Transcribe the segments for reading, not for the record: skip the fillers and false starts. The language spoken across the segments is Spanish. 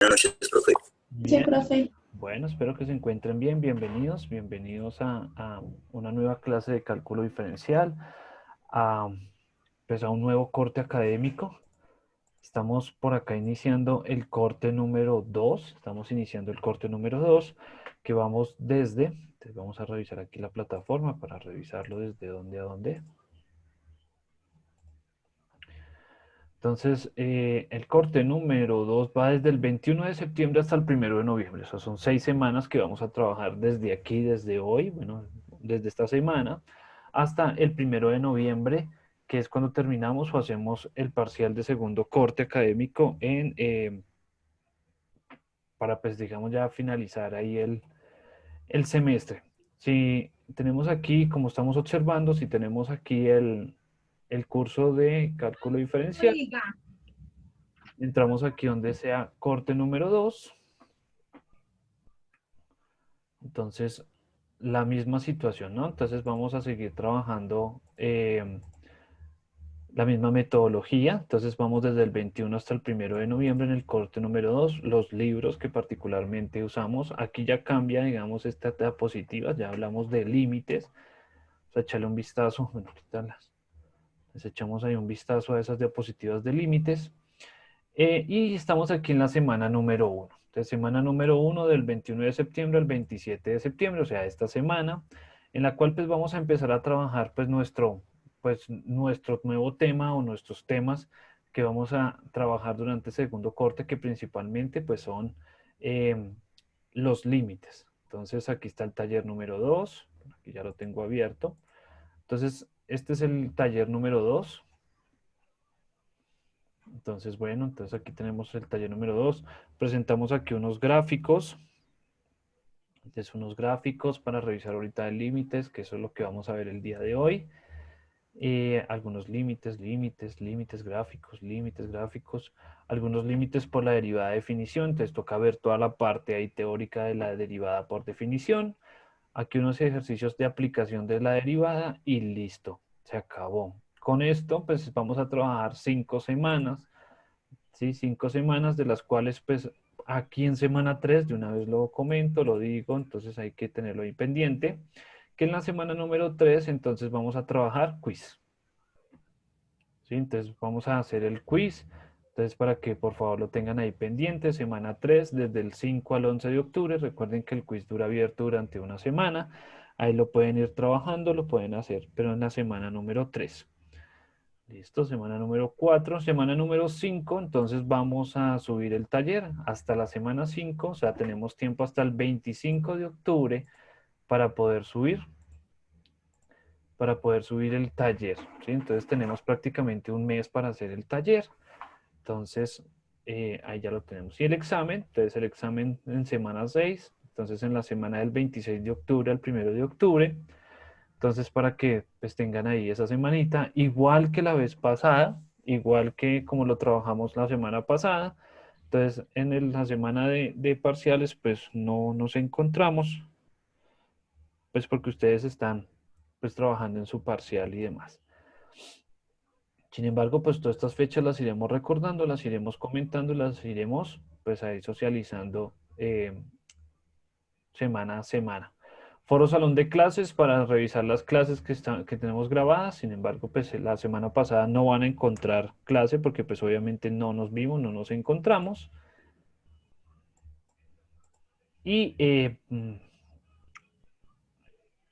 Buenas noches, profe. Sí, Bien, profe. bueno, espero que se encuentren bien. Bienvenidos a una nueva clase de cálculo diferencial, a, pues a un nuevo corte académico. Estamos por acá iniciando el corte número 2. Estamos iniciando el corte número 2 que vamos desde, entonces vamos a revisar aquí la plataforma para revisarlo desde dónde a dónde. Entonces, el corte número 2 va desde el 21 de septiembre hasta el 1 de noviembre. O sea, son 6 semanas que vamos a trabajar desde aquí, desde hoy, bueno, desde esta semana, hasta el 1 de noviembre, que es cuando terminamos o hacemos el parcial de segundo corte académico para, pues, digamos, ya finalizar ahí el semestre. Si tenemos aquí, como estamos observando, si tenemos aquí el curso de cálculo diferencial, entramos aquí donde sea corte número 2. Entonces, la misma situación, ¿no? Entonces vamos a seguir trabajando la misma metodología. Entonces vamos desde el 21 hasta el 1 de noviembre en el corte número 2. Los libros que particularmente usamos. Aquí ya cambia, digamos, esta diapositiva. Ya hablamos de límites. O sea, echarle un vistazo. Bueno, quitarlas. Les echamos ahí un vistazo a esas diapositivas de límites. Y estamos aquí en la semana número 1. Entonces, semana número 1 del 21 de septiembre al 27 de septiembre, o sea, esta semana, en la cual pues vamos a empezar a trabajar pues nuestro nuevo tema o nuestros temas que vamos a trabajar durante el segundo corte, que principalmente pues son eh, los límites. Entonces, aquí está el taller número 2, aquí ya lo tengo abierto. Entonces, este es el taller número 2. Entonces, bueno, entonces aquí tenemos el taller número 2. Presentamos aquí unos gráficos. Entonces, unos gráficos para revisar ahorita de límites, que eso es lo que vamos a ver el día de hoy. Algunos límites gráficos, algunos límites por la derivada de definición. Entonces, toca ver toda la parte ahí teórica de la derivada por definición. Aquí unos ejercicios de aplicación de la derivada y listo, se acabó. Con esto, pues vamos a trabajar 5 semanas. ¿Sí? 5 semanas de las cuales pues aquí en semana 3 de una vez lo comento, lo digo, entonces hay que tenerlo ahí pendiente, que en la semana número 3 entonces vamos a trabajar quiz. ¿Sí? Entonces vamos a hacer el quiz, entonces para que por favor lo tengan ahí pendiente, semana 3 desde el 5 al 11 de octubre, recuerden que el quiz dura abierto durante una semana, ahí lo pueden ir trabajando, lo pueden hacer, pero en la semana número 3. Listo, semana número 4, semana número 5, entonces vamos a subir el taller hasta la semana 5, o sea, tenemos tiempo hasta el 25 de octubre para poder subir, el taller, ¿sí? Entonces tenemos prácticamente un mes para hacer el taller, entonces ahí ya lo tenemos. Y el examen, entonces el examen en semana 6, entonces en la semana del 26 de octubre al 1 de octubre, entonces, para que pues tengan ahí esa semanita, igual que la vez pasada, igual que como lo trabajamos la semana pasada. Entonces, la semana de parciales, pues no nos encontramos, pues porque ustedes están pues trabajando en su parcial y demás. Sin embargo, pues todas estas fechas las iremos recordando, las iremos comentando, las iremos pues ahí socializando semana a semana. Foro salón de clases para revisar las clases que tenemos grabadas. Sin embargo, pues la semana pasada no van a encontrar clase porque pues obviamente no nos vimos, no nos encontramos. Y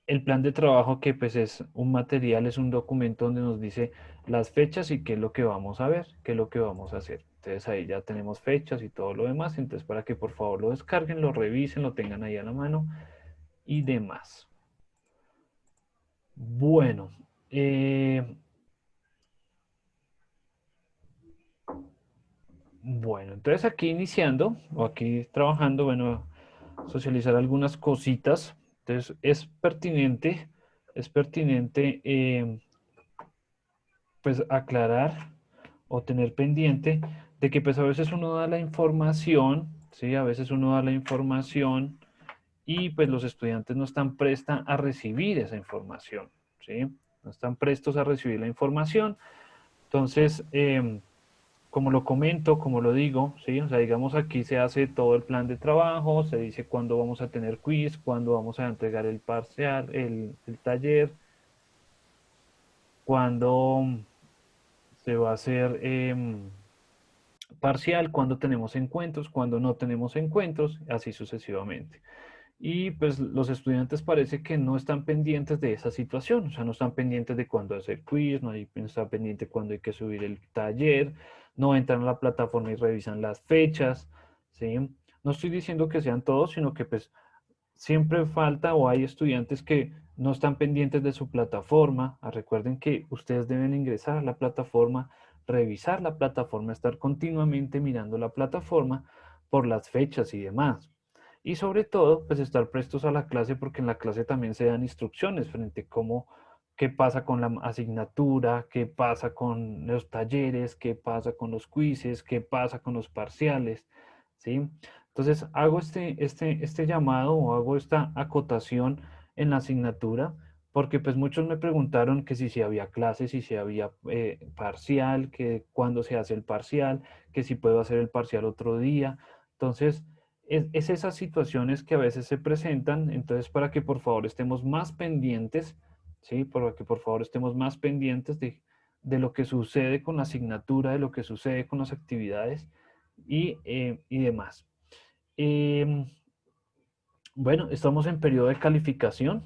el plan de trabajo que pues es un material, es un documento donde nos dice las fechas y qué es lo que vamos a ver, qué es lo que vamos a hacer. Entonces ahí ya tenemos fechas y todo lo demás. Entonces para que por favor lo descarguen, lo revisen, lo tengan ahí a la mano y demás. Bueno, bueno, entonces aquí iniciando o aquí trabajando, bueno, socializar algunas cositas. Entonces es pertinente pues aclarar o tener pendiente de que pues a veces uno da la información, ¿sí? A veces uno da la información y pues los estudiantes no están prestos a recibir esa información, ¿sí? No están prestos a recibir la información. Entonces, como lo comento, como lo digo, ¿sí? O sea, digamos aquí se hace todo el plan de trabajo, se dice cuándo vamos a tener quiz, cuándo vamos a entregar el parcial, el taller, cuándo se va a hacer parcial, cuándo tenemos encuentros, cuándo no tenemos encuentros, así sucesivamente. Y pues los estudiantes parece que no están pendientes de esa situación, o sea, no están pendientes de cuándo hacer quiz, no están pendientes de cuándo hay que subir el taller, no entran a la plataforma y revisan las fechas, ¿sí? No estoy diciendo que sean todos, sino que pues siempre falta o hay estudiantes que no están pendientes de su plataforma. Recuerden que ustedes deben ingresar a la plataforma, revisar la plataforma, estar continuamente mirando la plataforma por las fechas y demás. Y sobre todo, pues estar prestos a la clase porque en la clase también se dan instrucciones frente a cómo, qué pasa con la asignatura, qué pasa con los talleres, qué pasa con los quizzes, qué pasa con los parciales, ¿sí? Entonces hago este llamado o hago esta acotación en la asignatura porque pues muchos me preguntaron que si había clases, si había parcial, que cuándo se hace el parcial, que si puedo hacer el parcial otro día. Entonces, es esas situaciones que a veces se presentan, entonces para que por favor estemos más pendientes, ¿sí? Para que por favor estemos más pendientes de lo que sucede con la asignatura, de lo que sucede con las actividades y demás. Em, bueno, estamos en periodo de calificación.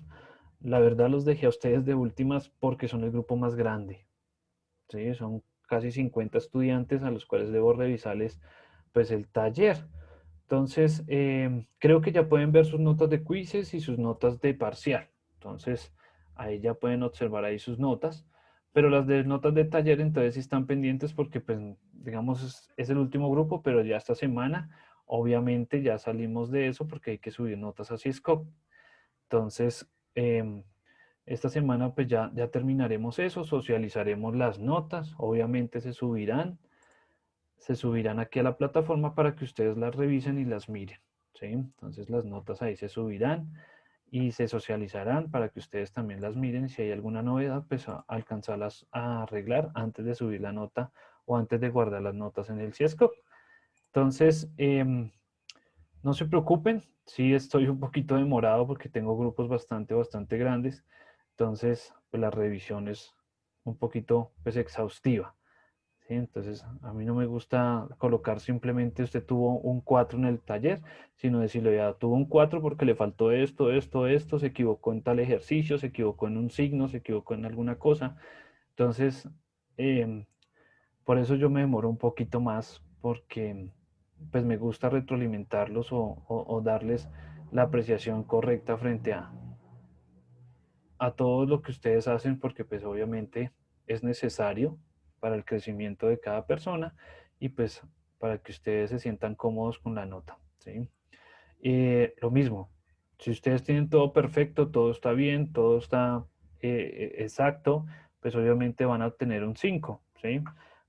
La verdad los dejé a ustedes de últimas porque son el grupo más grande. ¿Sí? Son casi 50 estudiantes a los cuales debo revisarles pues el taller. Entonces, creo que ya pueden ver sus notas de quizzes y sus notas de parcial. Entonces, ahí ya pueden observar ahí sus notas. Pero las de notas de taller, entonces sí están pendientes porque, pues, digamos, es el último grupo, pero ya esta semana, obviamente, ya salimos de eso porque hay que subir notas a CISCOP. Entonces, esta semana, pues, ya terminaremos eso, socializaremos las notas, obviamente se subirán aquí a la plataforma para que ustedes las revisen y las miren, ¿sí? Entonces las notas ahí se subirán y se socializarán para que ustedes también las miren. Si hay alguna novedad, pues alcanzarlas a arreglar antes de subir la nota o antes de guardar las notas en el CIESCO. Entonces, no se preocupen, sí estoy un poquito demorado porque tengo grupos bastante grandes. Entonces, pues la revisión es un poquito, pues, exhaustiva. ¿Sí? Entonces, a mí no me gusta colocar simplemente usted tuvo un 4 en el taller, sino decirle, ya tuvo un 4 porque le faltó esto, se equivocó en tal ejercicio, se equivocó en un signo, se equivocó en alguna cosa. Entonces, em, por eso yo me demoro un poquito más, porque pues me gusta retroalimentarlos o darles la apreciación correcta frente a todo lo que ustedes hacen, porque pues obviamente es necesario para el crecimiento de cada persona y pues para que ustedes se sientan cómodos con la nota, ¿sí? Lo mismo, si ustedes tienen todo perfecto, todo está bien, todo está exacto, pues obviamente van a obtener un 5, ¿sí?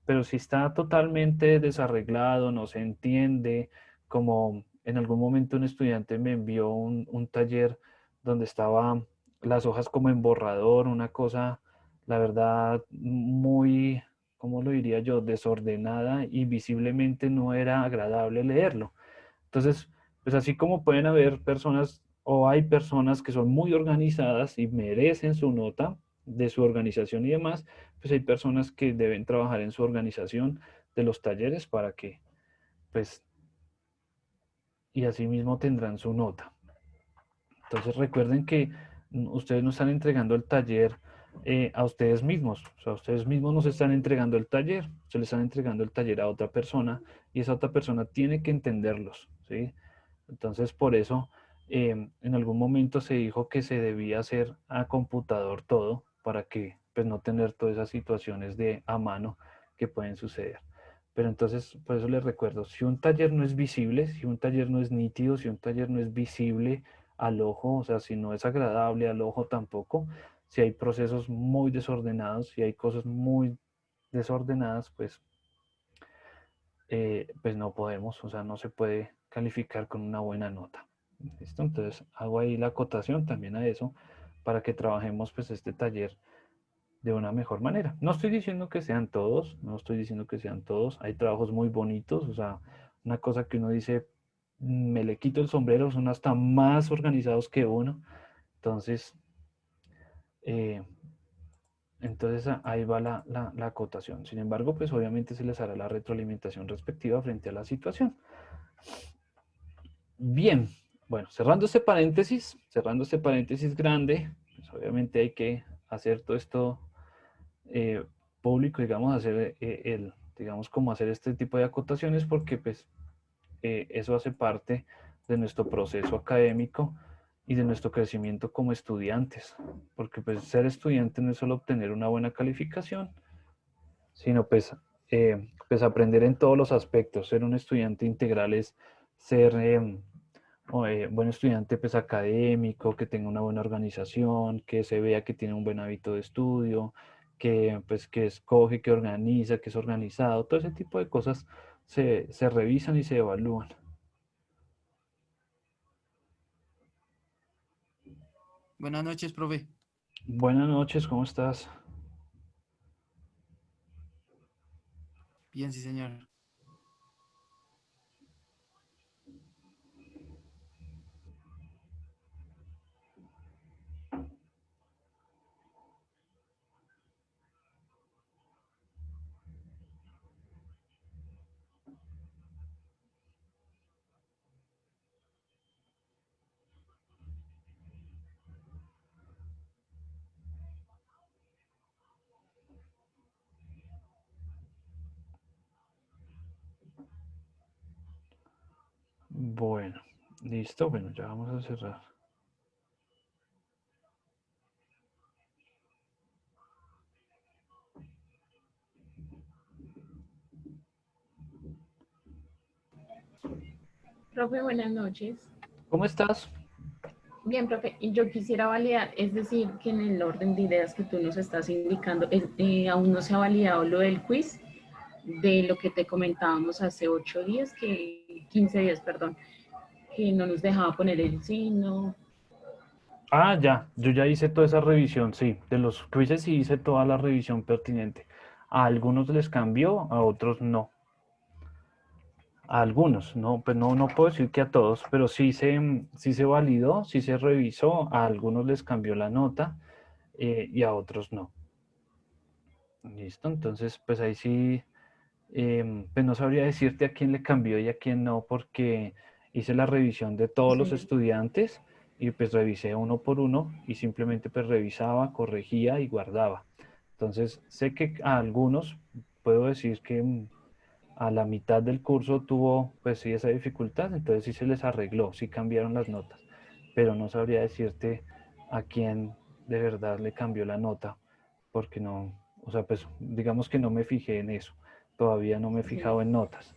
Pero si está totalmente desarreglado, no se entiende, como en algún momento un estudiante me envió un taller donde estaban las hojas como en borrador, una cosa, la verdad, muy, ¿cómo lo diría yo?, desordenada y visiblemente no era agradable leerlo. Entonces, pues así como pueden haber personas o hay personas que son muy organizadas y merecen su nota de su organización y demás, pues hay personas que deben trabajar en su organización de los talleres para que, pues, y así mismo tendrán su nota. Entonces recuerden que ustedes no están entregando el taller a ustedes mismos, o sea, ustedes mismos no se están entregando el taller, se le están entregando el taller a otra persona y esa otra persona tiene que entenderlos, ¿sí? Entonces, por eso, en algún momento se dijo que se debía hacer a computador todo para que, pues, no tener todas esas situaciones de a mano que pueden suceder. Pero entonces, por eso les recuerdo, si un taller no es visible, si un taller no es nítido, si un taller no es visible al ojo, o sea, si no es agradable al ojo tampoco, si hay procesos muy desordenados, si hay cosas muy desordenadas, pues no podemos, o sea, no se puede calificar con una buena nota. ¿Listo? Entonces hago ahí la acotación también a eso para que trabajemos pues este taller de una mejor manera. No estoy diciendo que sean todos, no estoy diciendo que sean todos. Hay trabajos muy bonitos, o sea, una cosa que uno dice, me le quito el sombrero, son hasta más organizados que uno. Entonces, eh, ahí va la acotación. Sin embargo, pues obviamente se les hará la retroalimentación respectiva frente a la situación. Bien, bueno, cerrando este paréntesis grande, pues obviamente hay que hacer todo esto eh, público, digamos, hacer digamos, como hacer este tipo de acotaciones porque pues eso hace parte de nuestro proceso académico y de nuestro crecimiento como estudiantes, porque pues ser estudiante no es solo obtener una buena calificación, sino pues aprender en todos los aspectos. Ser un estudiante integral es ser buen estudiante pues académico, que tenga una buena organización, que se vea que tiene un buen hábito de estudio, que pues que escoge, que organiza, que es organizado, todo ese tipo de cosas se revisan y se evalúan. Buenas noches, profe. Buenas noches, ¿cómo estás? Bien, sí, señor. Bueno, listo, bueno, ya vamos a cerrar. Profe, buenas noches. ¿Cómo estás? Bien, profe, y yo quisiera validar, es decir, que en el orden de ideas que tú nos estás indicando, aún no se ha validado lo del quiz, de lo que te comentábamos hace 8 días, 15 días, perdón, que no nos dejaba poner el signo. Ah, ya, yo ya hice toda esa revisión, sí, de los quizzes sí hice toda la revisión pertinente. A algunos les cambió, a otros no. A algunos, no, pues no puedo decir que a todos, pero sí se validó, sí se revisó, a algunos les cambió la nota y a otros no. Listo, entonces pues ahí sí, pues no sabría decirte a quién le cambió y a quién no, porque hice la revisión de todos los Sí, estudiantes y pues revisé uno por uno y simplemente pues revisaba, corregía y guardaba. Entonces sé que a algunos puedo decir que a la mitad del curso tuvo pues sí esa dificultad, entonces sí se les arregló, sí cambiaron las notas, pero no sabría decirte a quién de verdad le cambió la nota, porque no, o sea, pues digamos que no me fijé en eso, todavía no me he sí. fijado en notas.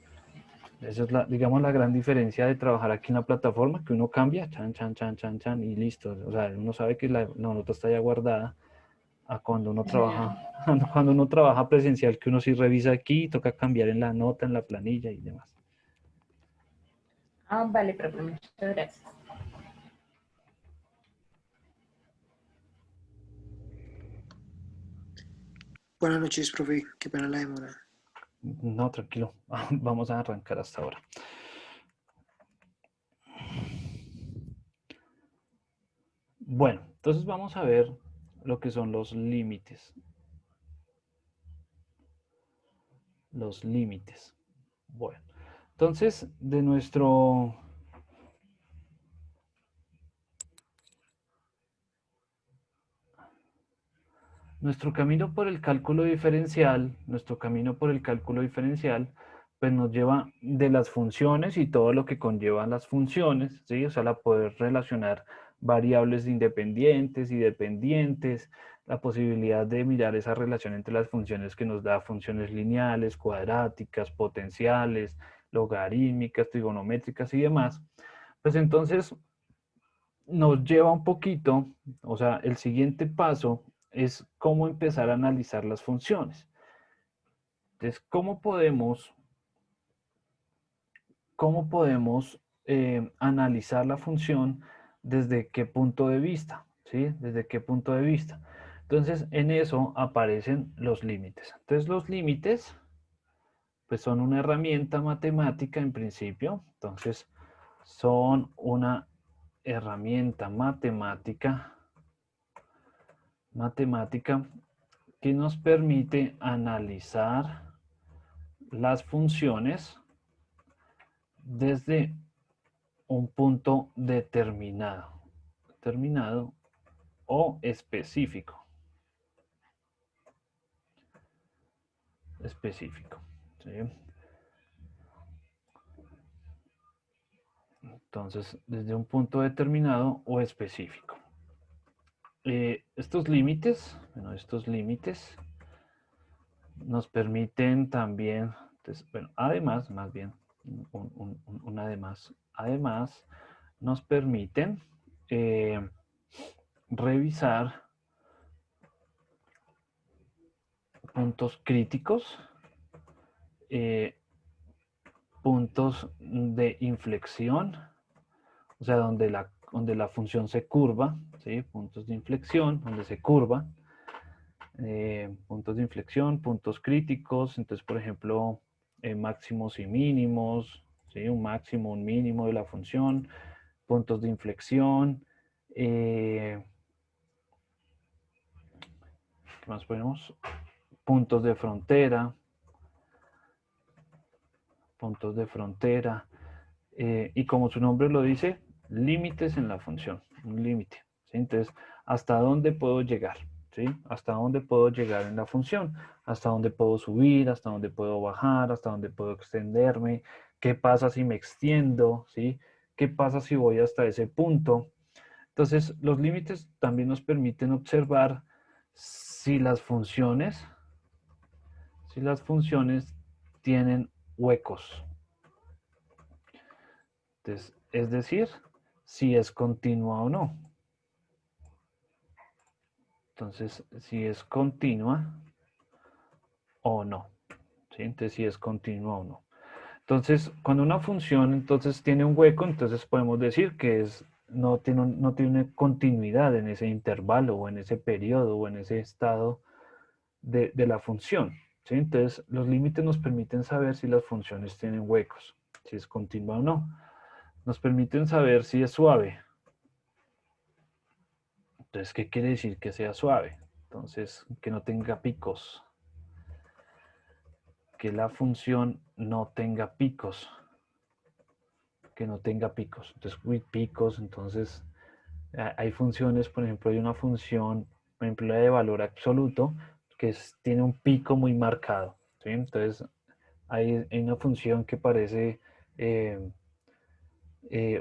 Esa es digamos, la gran diferencia de trabajar aquí en la plataforma, que uno cambia, chan, chan, chan, chan, chan, y listo. O sea, uno sabe que la nota está ya guardada, a cuando uno Claro. trabaja, cuando uno trabaja presencial, que uno sí revisa aquí, toca cambiar en la nota, en la planilla y demás. Ah, vale, profe, muchas gracias. Buenas noches, profe. Qué pena la demora. No, tranquilo, vamos a arrancar hasta ahora. Bueno, entonces vamos a ver lo que son los límites. Los límites. Bueno, entonces de nuestro camino por el cálculo diferencial, pues nos lleva de las funciones y todo lo que conllevan las funciones, ¿sí? O sea, la poder relacionar variables independientes y dependientes, la posibilidad de mirar esa relación entre las funciones que nos da funciones lineales, cuadráticas, potenciales, logarítmicas, trigonométricas y demás. Pues entonces nos lleva un poquito, o sea, el siguiente paso es cómo empezar a analizar las funciones. Entonces, cómo podemos analizar la función desde qué punto de vista? ¿Sí? ¿Desde qué punto de vista? Entonces, en eso aparecen los límites. Entonces, los límites, pues son una herramienta matemática en principio. Entonces, son una herramienta matemática que nos permite analizar las funciones desde un punto determinado o específico. ¿Sí? Entonces, desde un punto determinado o específico. Estos límites nos permiten también, entonces, bueno, además, más bien, además, nos permiten revisar puntos críticos, puntos de inflexión, o sea, donde la función se curva, ¿sí? Puntos de inflexión, donde se curva, puntos de inflexión, puntos críticos, entonces, por ejemplo, máximos y mínimos, ¿sí? Un máximo, un mínimo de la función, puntos de inflexión, ¿qué más ponemos? Puntos de frontera, y como su nombre lo dice, límites en la función, un límite, ¿sí? Entonces, ¿hasta dónde puedo llegar? ¿Sí? ¿Hasta dónde puedo llegar en la función? ¿Hasta dónde puedo subir? ¿Hasta dónde puedo bajar? ¿Hasta dónde puedo extenderme? ¿Qué pasa si me extiendo? ¿Sí? ¿Qué pasa si voy hasta ese punto? Entonces, los límites también nos permiten observar si las funciones tienen huecos. Entonces, es decir, si es continua o no. Entonces, si es continua o no. ¿Sí? Entonces, si es continua o no. Entonces, cuando una función entonces tiene un hueco, entonces podemos decir que no tiene una continuidad en ese intervalo o en ese periodo o en ese estado de la función. ¿Sí? Entonces, los límites nos permiten saber si las funciones tienen huecos, si es continua o no. Nos permiten saber si es suave. Entonces, ¿qué quiere decir que sea suave? Entonces, que no tenga picos. Que la función no tenga picos. Que no tenga picos. Entonces, picos, entonces, hay funciones, por ejemplo, hay una función, por ejemplo, la de valor absoluto, que tiene un pico muy marcado. ¿Sí? Entonces, hay una función que parece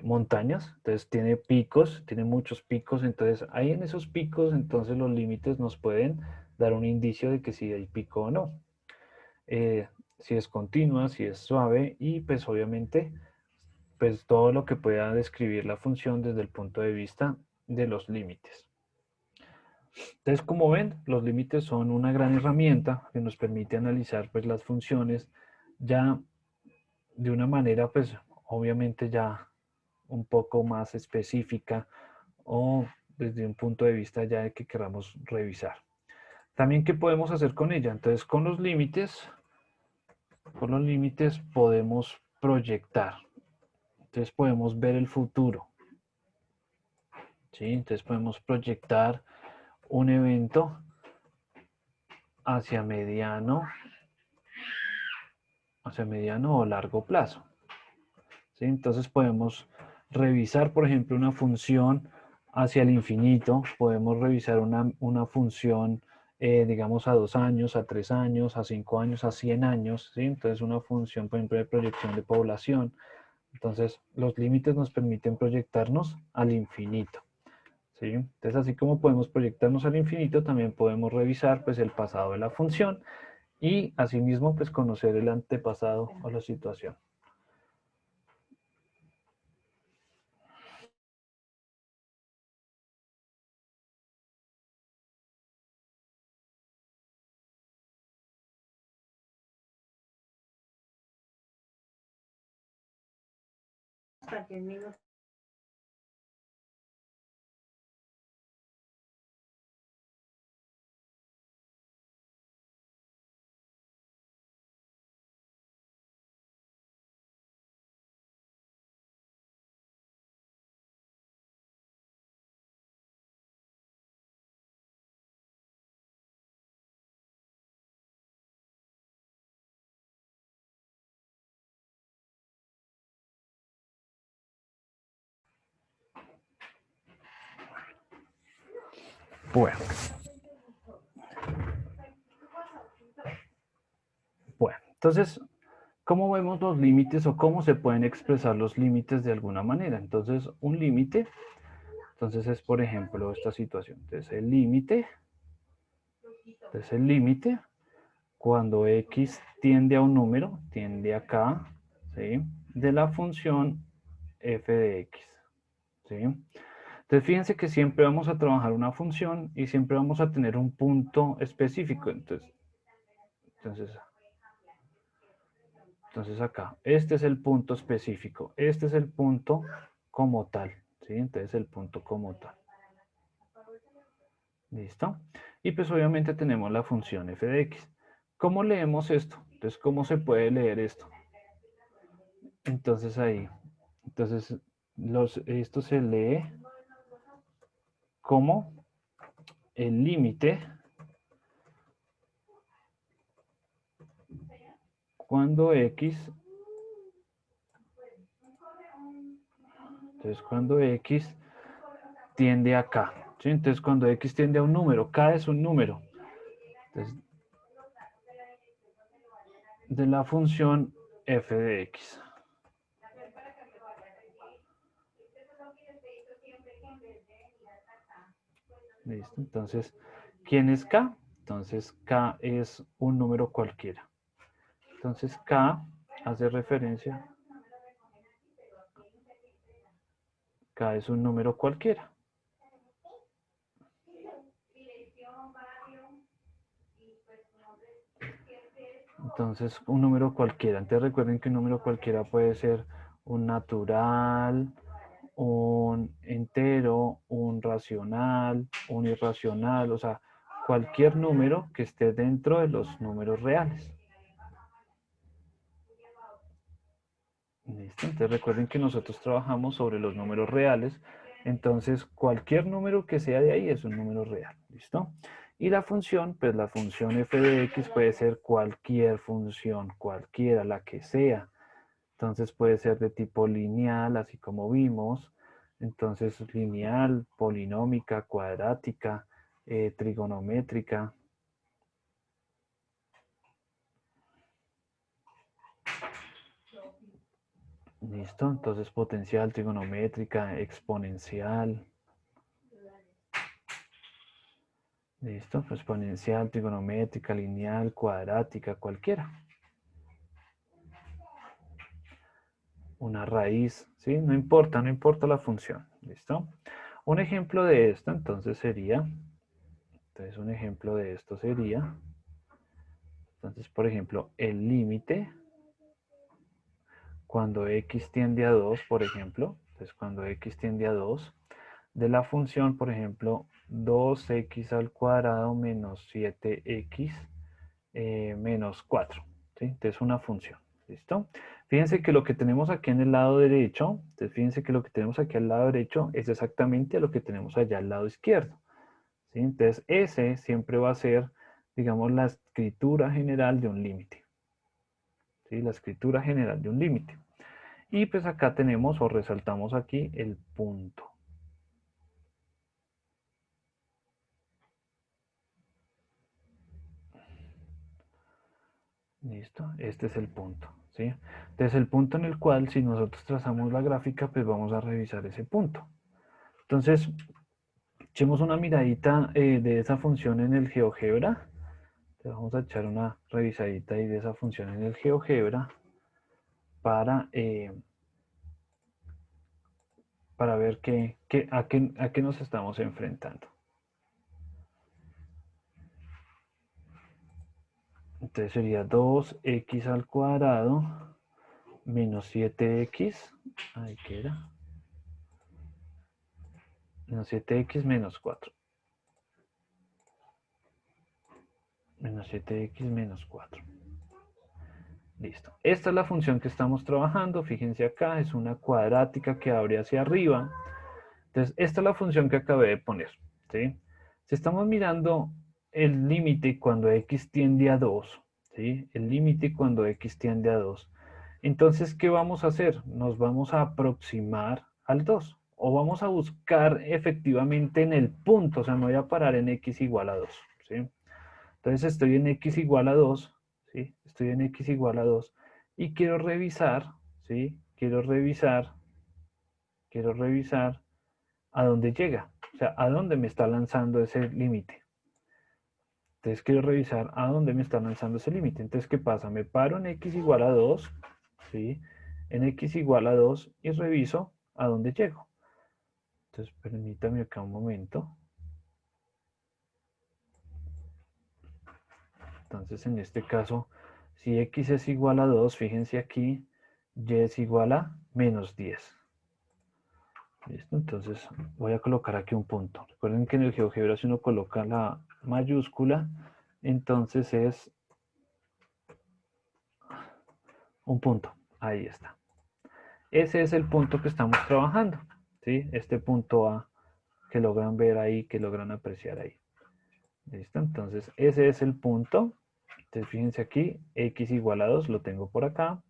montañas, entonces tiene picos, tiene muchos picos, entonces ahí en esos picos, entonces los límites nos pueden dar un indicio de que si hay pico o no. Si es continua, si es suave y pues obviamente pues todo lo que pueda describir la función desde el punto de vista de los límites. Entonces, como ven, los límites son una gran herramienta que nos permite analizar pues las funciones ya de una manera pues obviamente ya un poco más específica o desde un punto de vista ya de que queramos revisar. También, ¿qué podemos hacer con ella? Entonces, con los límites podemos proyectar. Entonces, podemos ver el futuro. ¿Sí? Entonces, podemos proyectar un evento hacia mediano o largo plazo. ¿Sí? Entonces, podemos revisar, por ejemplo, una función hacia el infinito, podemos revisar una función, digamos, a 2 años, a 3 años, a 5 años, a 100 años, ¿sí? Entonces una función, por ejemplo, de proyección de población. Entonces los límites nos permiten proyectarnos al infinito, ¿sí? Entonces así como podemos proyectarnos al infinito, también podemos revisar pues el pasado de la función y asimismo pues conocer el antepasado o la situación. Hasta 10 minutos. Bueno. Bueno, entonces, ¿cómo vemos los límites o cómo se pueden expresar los límites de alguna manera? Entonces, un límite, entonces es, por ejemplo, esta situación. Entonces, el límite, cuando x tiende a un número, tiende acá, ¿sí? De la función f de x, ¿sí? Entonces, fíjense que siempre vamos a trabajar una función y siempre vamos a tener un punto específico. Entonces acá, este es el punto específico, este es el punto como tal, ¿sí? Entonces el punto como tal. ¿Listo? Y pues obviamente tenemos la función f de x. ¿Cómo leemos esto? Entonces, ¿cómo se puede leer esto? Entonces ahí, entonces esto se lee como el límite cuando x, entonces cuando x tiende acá, ¿sí? Entonces cuando x tiende a un número, k es un número. Entonces, de la función f de x. Listo, entonces, ¿quién es k? Entonces, k es un número cualquiera. Entonces, k hace referencia. K es un número cualquiera. Entonces, un número cualquiera. Entonces, recuerden que un número cualquiera puede ser un natural, un entero, un racional, un irracional, o sea, cualquier número que esté dentro de los números reales. ¿Listo? Entonces recuerden que nosotros trabajamos sobre los números reales, entonces cualquier número que sea de ahí es un número real, ¿listo? Y la función, pues la función f de x puede ser cualquier función, cualquiera, la que sea. Entonces puede ser de tipo lineal, así como vimos. Entonces lineal, polinómica, cuadrática, trigonométrica. ¿Listo? Entonces potencial, trigonométrica, exponencial. ¿Listo? Pues exponencial, trigonométrica, lineal, cuadrática, cualquiera. Una raíz, ¿sí? No importa, no importa la función. ¿Listo? Un ejemplo de esto, entonces sería, un ejemplo de esto sería, entonces, por ejemplo, el límite cuando x tiende a 2, por ejemplo, entonces cuando x tiende a 2, de la función, por ejemplo, 2x al cuadrado menos 7x menos 4. ¿Sí? Entonces una función. ¿Listo? Fíjense que lo que tenemos aquí en el lado derecho, entonces fíjense que lo que tenemos aquí al lado derecho es exactamente lo que tenemos allá al lado izquierdo. ¿Sí? Entonces ese siempre va a ser, digamos, la escritura general de un límite. ¿Sí? La escritura general de un límite. Y pues acá tenemos o resaltamos aquí el punto. ¿Listo? Este es el punto, ¿sí? Entonces el punto en el cual si nosotros trazamos la gráfica, pues vamos a revisar ese punto. Entonces, echemos una miradita de esa función en el GeoGebra. Vamos a echar una revisadita ahí de esa función en el GeoGebra para ver a qué nos estamos enfrentando. Entonces sería 2x al cuadrado menos 7x. Ahí queda. Menos 7x menos 4. Menos 7x menos 4. Listo. Esta es la función que estamos trabajando. Fíjense acá, es una cuadrática que abre hacia arriba. Entonces, esta es la función que acabé de poner. ¿Sí? Si estamos mirando el límite cuando x tiende a 2, ¿sí? El límite cuando x tiende a 2. Entonces, ¿qué vamos a hacer? Nos vamos a aproximar al 2. o vamos a buscar efectivamente en el punto, o sea, me voy a parar en x igual a 2, ¿sí? Entonces estoy en x igual a 2, ¿sí? Estoy en x igual a 2 y quiero revisar, ¿sí? Quiero revisar a dónde llega, o sea, a dónde me está lanzando ese límite. Entonces quiero revisar a dónde me está lanzando ese límite. Entonces, ¿qué pasa? Me paro en x igual a 2, ¿sí? En x igual a 2 y reviso a dónde llego. Entonces, permítame acá un momento. Entonces, en este caso, si x es igual a 2, fíjense aquí, y es igual a menos 10. ¿Listo? Entonces, voy a colocar aquí un punto. Recuerden que en el GeoGebra si uno coloca la mayúscula, entonces es un punto. Ahí está. Ese es el punto que estamos trabajando, ¿sí? Este punto A que logran ver ahí, que logran apreciar ahí. ¿Listo? Entonces, ese es el punto. Entonces, fíjense aquí, x igual a 2, lo tengo por acá.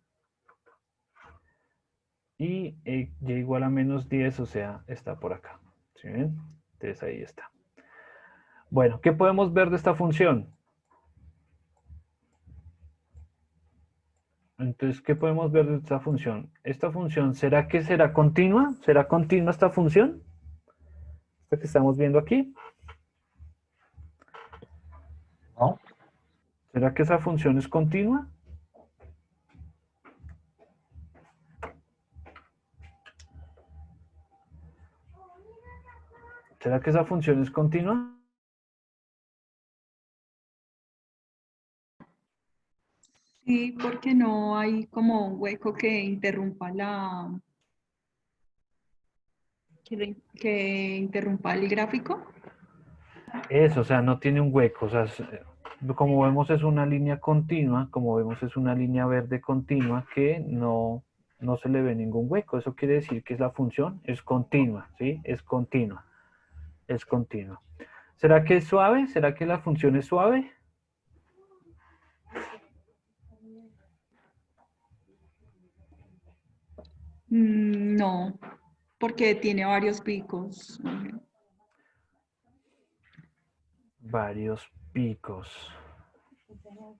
Y y igual a menos 10, o sea, está por acá. ¿Sí ven? Entonces, ahí está. Bueno, ¿qué podemos ver de esta función? Entonces, ¿qué podemos ver de esta función? Esta función, ¿será que será continua? ¿Será continua esta función? Esta que estamos viendo aquí. ¿No? ¿Será que esa función es continua? ¿Será que esa función es continua? Sí, porque no hay como un hueco que interrumpa que interrumpa el gráfico. Eso, o sea, no tiene un hueco. O sea, como vemos es una línea continua, como vemos es una línea verde continua que no se le ve ningún hueco. Eso quiere decir que la función es continua, ¿sí? Es continua. Es continua. ¿Será que es suave? ¿Será que la función es suave? No, porque tiene varios picos. Varios picos.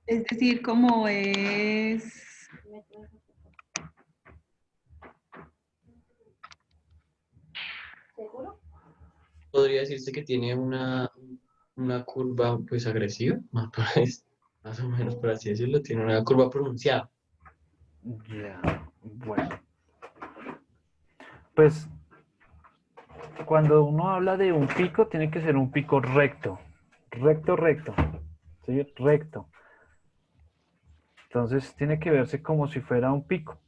Es decir, como es... Podría decirse que tiene una curva pues agresiva, más o menos por así decirlo, tiene una curva pronunciada. Ya, bueno. Pues cuando uno habla de un pico, tiene que ser un pico recto. Recto, recto. ¿Sí? Recto. Entonces tiene que verse como si fuera un pico.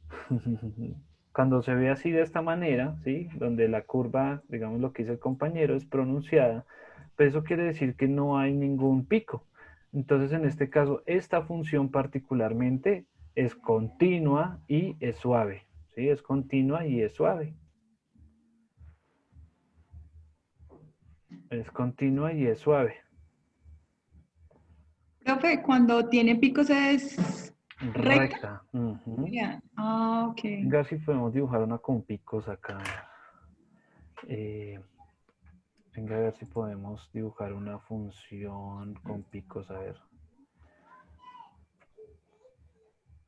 Cuando se ve así de esta manera, ¿sí? Donde la curva, digamos lo que dice el compañero, es pronunciada, pues eso quiere decir que no hay ningún pico. Entonces en este caso, esta función particularmente es continua y es suave. ¿Sí? Es continua y es suave. Es continua y es suave. Profe, cuando tiene picos es recta. Recta. Ujú. Bien. Ah, ok. Venga, si podemos dibujar una con picos acá. Venga, a ver si podemos dibujar una función con picos. A ver.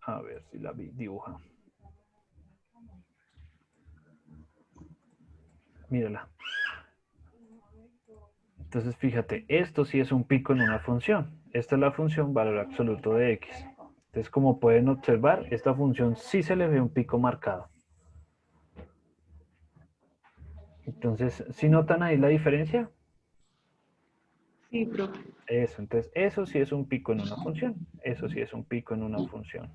A ver si la dibuja. Mírala. Entonces, fíjate, esto sí es un pico en una función. Esta es la función valor absoluto de x. Entonces, como pueden observar, esta función sí se le ve un pico marcado. Entonces, ¿sí notan ahí la diferencia? Sí, profe. Eso, entonces, eso sí es un pico en una función. Eso sí es un pico en una función.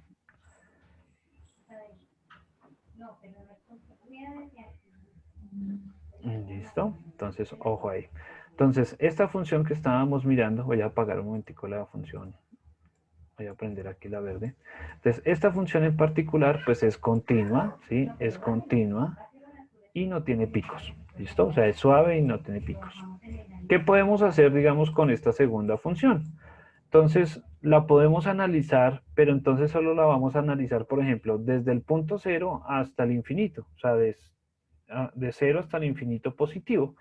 ¿Listo? Entonces, ojo ahí. Entonces, esta función que estábamos mirando, voy a apagar un momentico la función. Voy a prender aquí la verde. Entonces, esta función en particular, pues es continua, ¿sí? Es continua y no tiene picos. ¿Listo? O sea, es suave y no tiene picos. ¿Qué podemos hacer, digamos, con esta segunda función? Entonces, la podemos analizar, pero entonces solo la vamos a analizar, por ejemplo, desde el punto cero hasta el infinito. O sea, de 0 hasta el infinito positivo,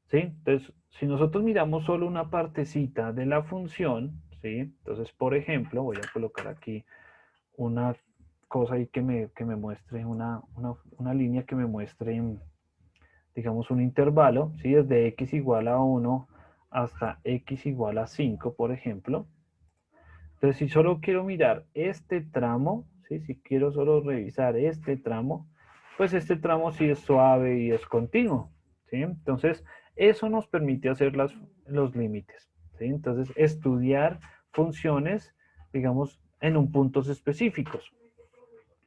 ¿sí? Entonces, si nosotros miramos solo una partecita de la función, ¿sí? Entonces, por ejemplo, voy a colocar aquí una cosa ahí que me muestre, una línea que me muestre, digamos, un intervalo, ¿sí? Desde x igual a 1 hasta x igual a 5, por ejemplo. Entonces, si solo quiero mirar este tramo, ¿sí? Si quiero solo revisar este tramo, pues este tramo sí es suave y es continuo, ¿sí? Entonces, eso nos permite hacer los límites, ¿sí? Entonces, estudiar funciones, digamos, en un puntos específicos.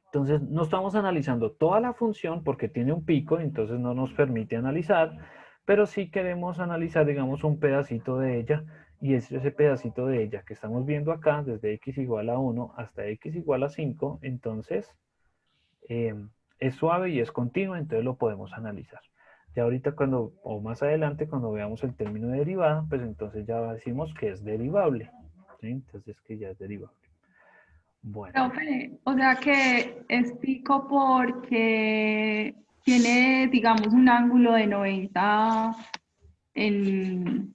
Entonces, no estamos analizando toda la función porque tiene un pico, entonces no nos permite analizar, pero sí queremos analizar, digamos, un pedacito de ella, y es ese pedacito de ella que estamos viendo acá, desde x igual a 1 hasta x igual a 5, entonces es suave y es continuo, entonces lo podemos analizar. Ya ahorita o más adelante, cuando veamos el término de derivada, pues entonces ya decimos que es derivable, ¿sí? Entonces que ya es derivable. Bueno. Profe, o sea que es pico porque tiene, digamos, un ángulo de 90 en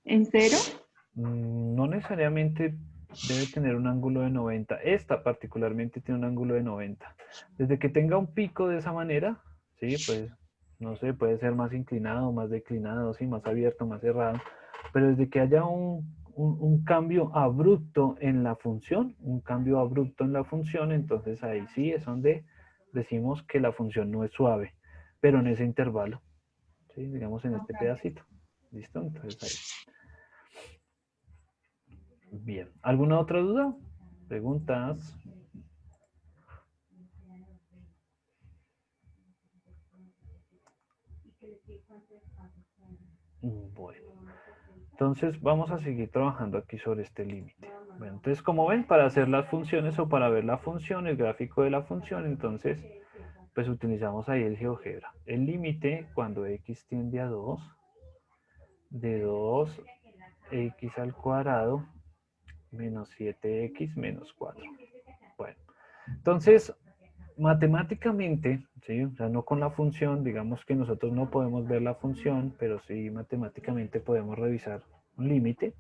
0. No necesariamente debe tener un ángulo de 90. Esta particularmente tiene un ángulo de 90. Desde que tenga un pico de esa manera, sí, pues, no sé, puede ser más inclinado, más declinado, sí, más abierto, más cerrado. Pero desde que haya un cambio abrupto en la función, entonces ahí sí es donde decimos que la función no es suave, pero en ese intervalo, ¿sí? Digamos en este pedacito. ¿Listo? Entonces ahí. Bien. ¿Alguna otra duda? ¿Preguntas? Bueno. Entonces vamos a seguir trabajando aquí sobre este límite. Bueno, entonces como ven, para hacer las funciones o para ver la función, el gráfico de la función, entonces pues utilizamos ahí el GeoGebra. El límite cuando x tiende a 2, de 2x al cuadrado menos 7x menos 4. Bueno, entonces matemáticamente, ¿sí? O sea, no con la función, digamos que nosotros no podemos ver la función, pero sí matemáticamente podemos revisar un límite.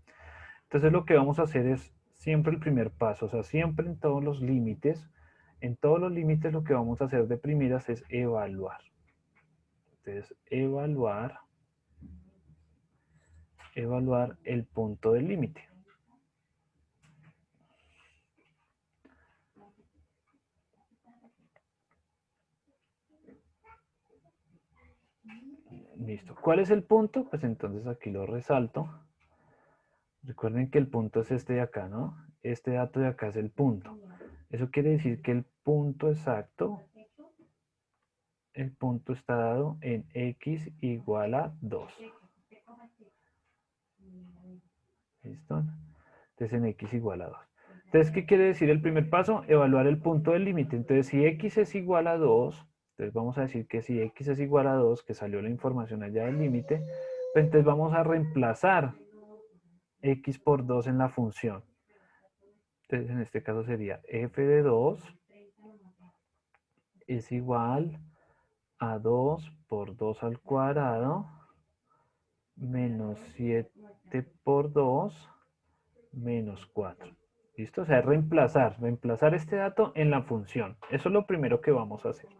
Entonces lo que vamos a hacer es siempre el primer paso, o sea, siempre en todos los límites lo que vamos a hacer de primeras es evaluar. Entonces, evaluar el punto del límite. Listo. ¿Cuál es el punto? Pues entonces aquí lo resalto. Recuerden que el punto es este de acá, ¿no? Este dato de acá es el punto. Eso quiere decir que el punto exacto, el punto está dado en x igual a 2. ¿Listo? Entonces en x igual a 2. Entonces, ¿qué quiere decir el primer paso? Evaluar el punto del límite. Entonces, si x es igual a 2, entonces vamos a decir que si x es igual a 2, que salió la información allá del límite, pues entonces vamos a reemplazar x por 2 en la función. Entonces, en este caso sería f de 2 es igual a 2 por 2 al cuadrado menos 7 por 2 menos 4. ¿Listo? O sea, reemplazar este dato en la función. Eso es lo primero que vamos a hacer.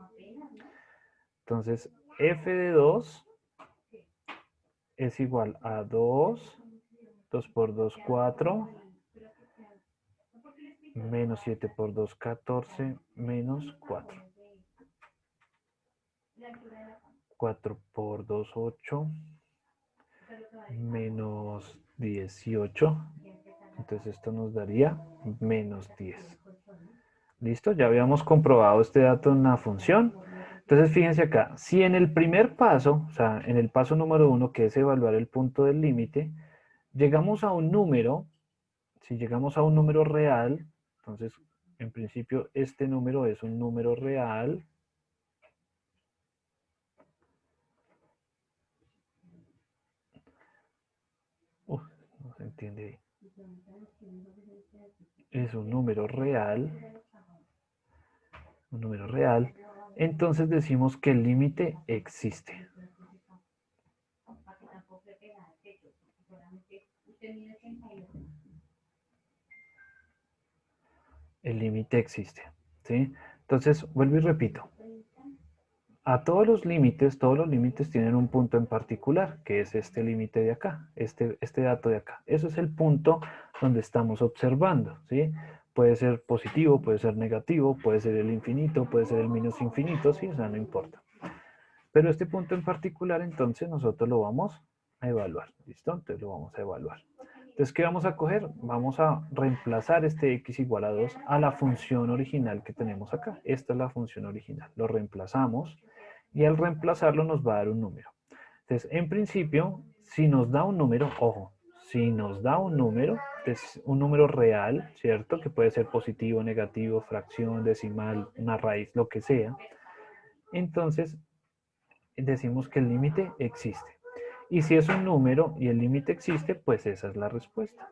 Entonces, f de 2 es igual a 2, 2 por 2, 4, menos 7 por 2, 14, menos 4. 4 por 2, 8, menos 18. Entonces esto nos daría menos 10. ¿Listo? Ya habíamos comprobado este dato en la función. Entonces fíjense acá, si en el primer paso, o sea, en el paso número 1, que es evaluar el punto del límite, llegamos a un número, si llegamos a un número real, entonces en principio este número es un número real. No se entiende bien. Es un número real. un número real, entonces decimos que el límite existe. El límite existe, ¿sí? Entonces, vuelvo y repito. A todos los límites tienen un punto en particular, que es este límite de acá, este dato de acá. Eso es el punto donde estamos observando, ¿sí? Puede ser positivo, puede ser negativo, puede ser el infinito, puede ser el menos infinito, ¿sí? O sea, no importa. Pero este punto en particular, entonces, nosotros lo vamos a evaluar, ¿listo? Entonces lo vamos a evaluar. Entonces, ¿qué vamos a coger? Vamos a reemplazar este x igual a 2 a la función original que tenemos acá. Esta es la función original. Lo reemplazamos y al reemplazarlo nos va a dar un número. Entonces, en principio, si nos da un número, ojo, si nos da un número, es un número real, ¿cierto? Que puede ser positivo, negativo, fracción, decimal, una raíz, lo que sea. Entonces, decimos que el límite existe. Y si es un número y el límite existe, pues esa es la respuesta.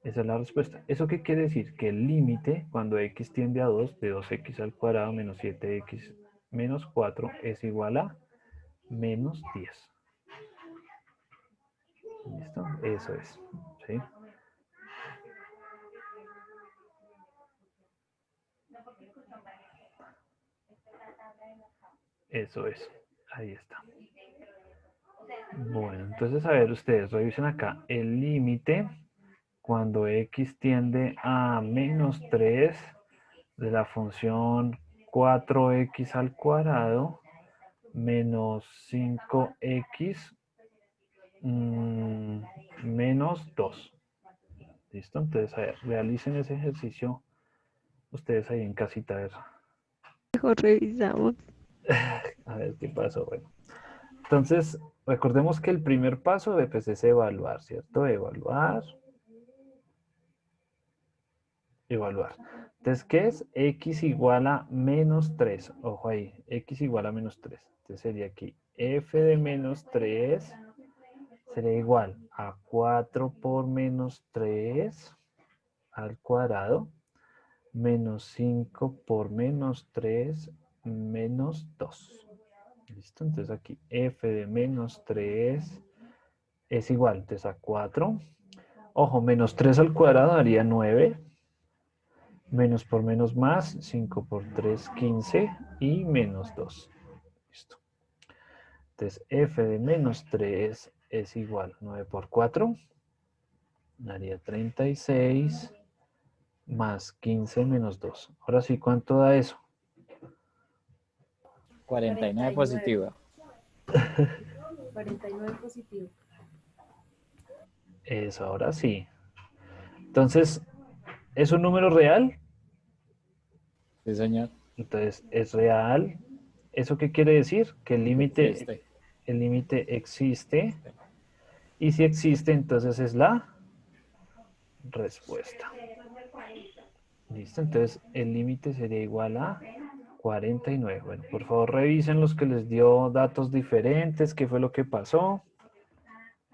Esa es la respuesta. ¿Eso qué quiere decir? Que el límite, cuando x tiende a 2, de 2x al cuadrado menos 7x menos 4 es igual a menos 10. ¿Listo? Eso es. ¿Sí? Eso es. Ahí está. Bueno, entonces a ver ustedes, revisen acá. El límite, cuando x tiende a menos 3 de la función 4x al cuadrado menos 5x menos 2. ¿Listo? Entonces, a ver, realicen ese ejercicio ustedes ahí en casita. Mejor revisamos. A ver qué pasó. Bueno, entonces, recordemos que el primer paso pues, es evaluar, ¿cierto? Evaluar. Evaluar. Entonces, ¿qué es? X igual a menos 3. Ojo ahí, x igual a menos 3. Entonces sería aquí f de menos 3 sería igual a 4 por menos 3 al cuadrado menos 5 por menos 3 menos 2. ¿Listo? Entonces aquí f de menos 3 es igual entonces a 4. Ojo, menos 3 al cuadrado daría 9. Menos por menos más, 5 por 3, 15 y menos 2. Listo. Entonces, f de menos 3 es igual a 9 por 4. Daría 36 más 15 menos 2. Ahora sí, ¿cuánto da eso? 49 positiva. 49 positivo. Eso, ahora sí. Entonces, ¿es un número real? Sí, señor. Entonces, es real. ¿Eso qué quiere decir? Que el límite existe. Y si existe, entonces es la respuesta. ¿Listo? Entonces, el límite sería igual a 49. Bueno, por favor, revisen los que les dio datos diferentes, qué fue lo que pasó.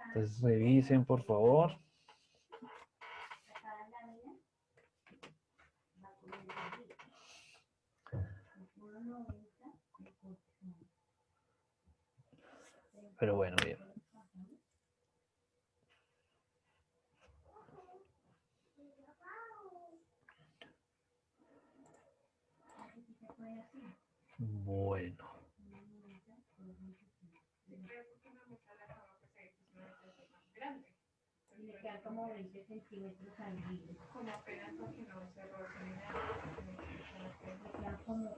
Entonces, revisen, por favor. Pero bueno, bien. Bueno. Como 20 centímetros al día. Como apenas porque no se como no.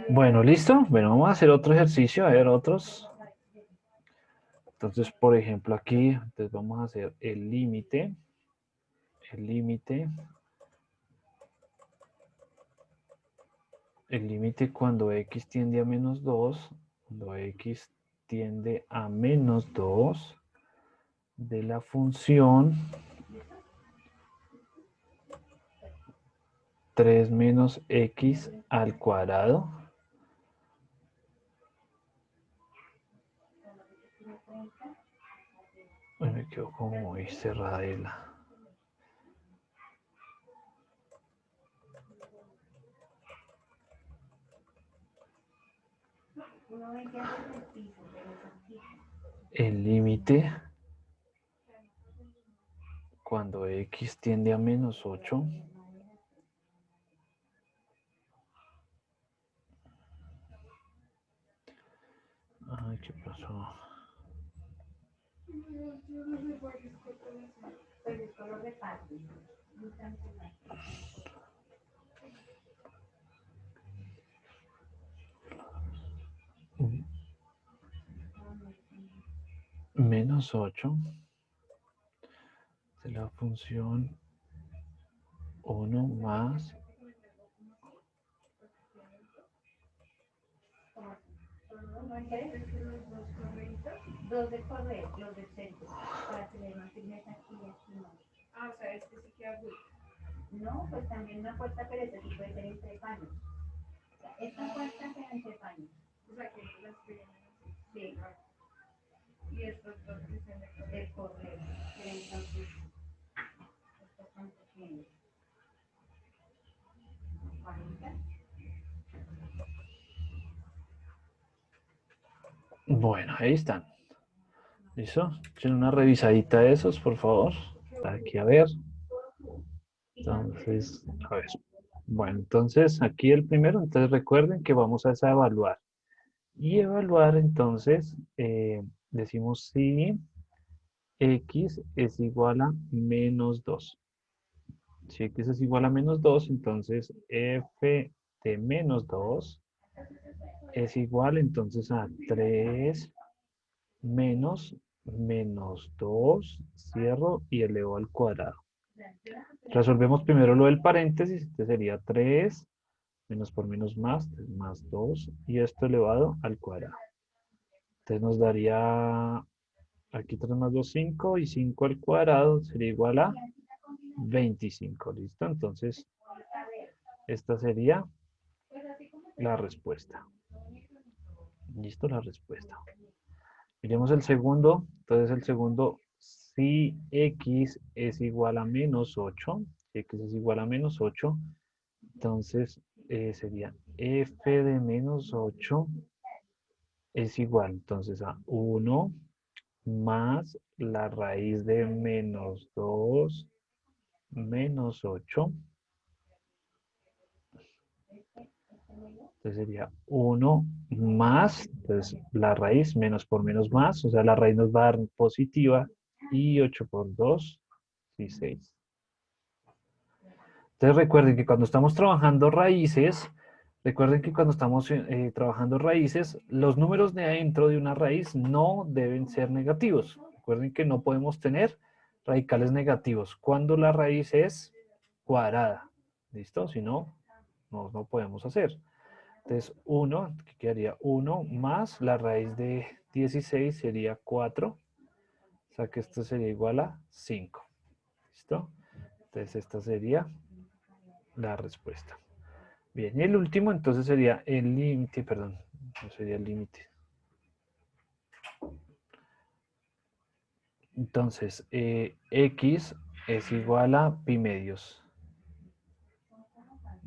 Bueno, ¿listo? Bueno, vamos a hacer otro ejercicio, a ver otros. Entonces, por ejemplo, aquí, entonces vamos a hacer el límite. El límite cuando x tiende a menos 2, cuando x tiende a menos 2 de la función 3 menos x al cuadrado. Uy, me quedo como muy cerrada ahí la... El límite cuando x tiende a menos 8. Ay, ¿qué pasó? Menos 8 de la función 1 más Dos de correr, los de centro, para tener más firmeza aquí y aquí no. Ah, o sea, este sí queda good. No, pues también una puerta, pero esta sí puede ser entre paños. O sea, esta puerta queda entre paños. O sea, que las primeras. Sí. Y estos dos que son de correr. Pero entonces, estos son pequeños. 40. Bueno, ahí están. ¿Listo? Echen una revisadita de esos, por favor. Aquí a ver. Entonces, a ver. Bueno, entonces aquí el primero, entonces recuerden que vamos a evaluar. Y evaluar, entonces, decimos si x es igual a menos 2. Si x es igual a menos 2, entonces f de menos 2 es igual entonces a 3 menos 2, cierro y elevo al cuadrado. Resolvemos primero lo del paréntesis, este sería 3 menos por menos más, 3 más 2 y esto elevado al cuadrado. Entonces nos daría aquí 3 más 2, 5 y 5 al cuadrado sería igual a 25, ¿listo? Entonces esta sería la respuesta. ¿Listo? La respuesta. Miremos el segundo. Entonces el segundo, si x es igual a menos 8, si x es igual a menos 8, entonces sería f de menos 8 es igual entonces a 1 más la raíz de menos 2 menos 8. Entonces sería 1 más, entonces la raíz menos por menos más, o sea, la raíz nos va a dar positiva y 8 por 2, 16. Entonces recuerden que cuando estamos trabajando raíces, los números de adentro de una raíz no deben ser negativos. Recuerden que no podemos tener radicales negativos cuando la raíz es cuadrada. ¿Listo? Si no, no podemos hacer. Entonces 1, que quedaría 1 más la raíz de 16 sería 4. O sea que esto sería igual a 5. ¿Listo? Entonces esta sería la respuesta. Bien, y el último entonces sería el límite, perdón, no sería el límite. Entonces, x es igual a pi medios.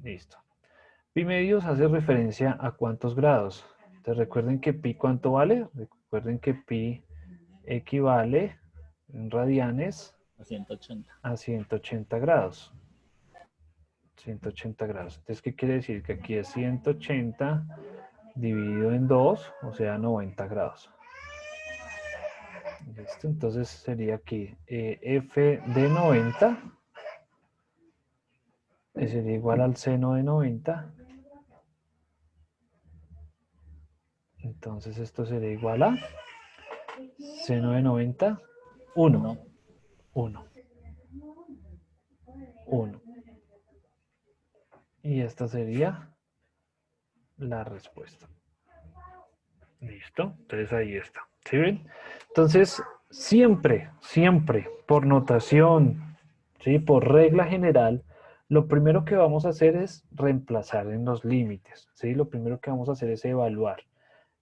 Listo. Pi medios hace referencia a cuántos grados. Entonces recuerden que pi ¿cuánto vale? Recuerden que pi equivale en radianes A 180. a 180 grados. 180 grados. Entonces, ¿qué quiere decir? Que aquí es 180 dividido en 2, o sea, 90 grados. Listo, entonces sería aquí f de 90 sería igual al seno de 90 Entonces esto sería igual a seno de 90, 1. 1. 1. Y esta sería la respuesta. ¿Listo? Entonces ahí está. ¿Sí ven? Entonces, siempre, por notación, ¿sí? Por regla general, lo primero que vamos a hacer es reemplazar en los límites, ¿sí? Lo primero que vamos a hacer es evaluar.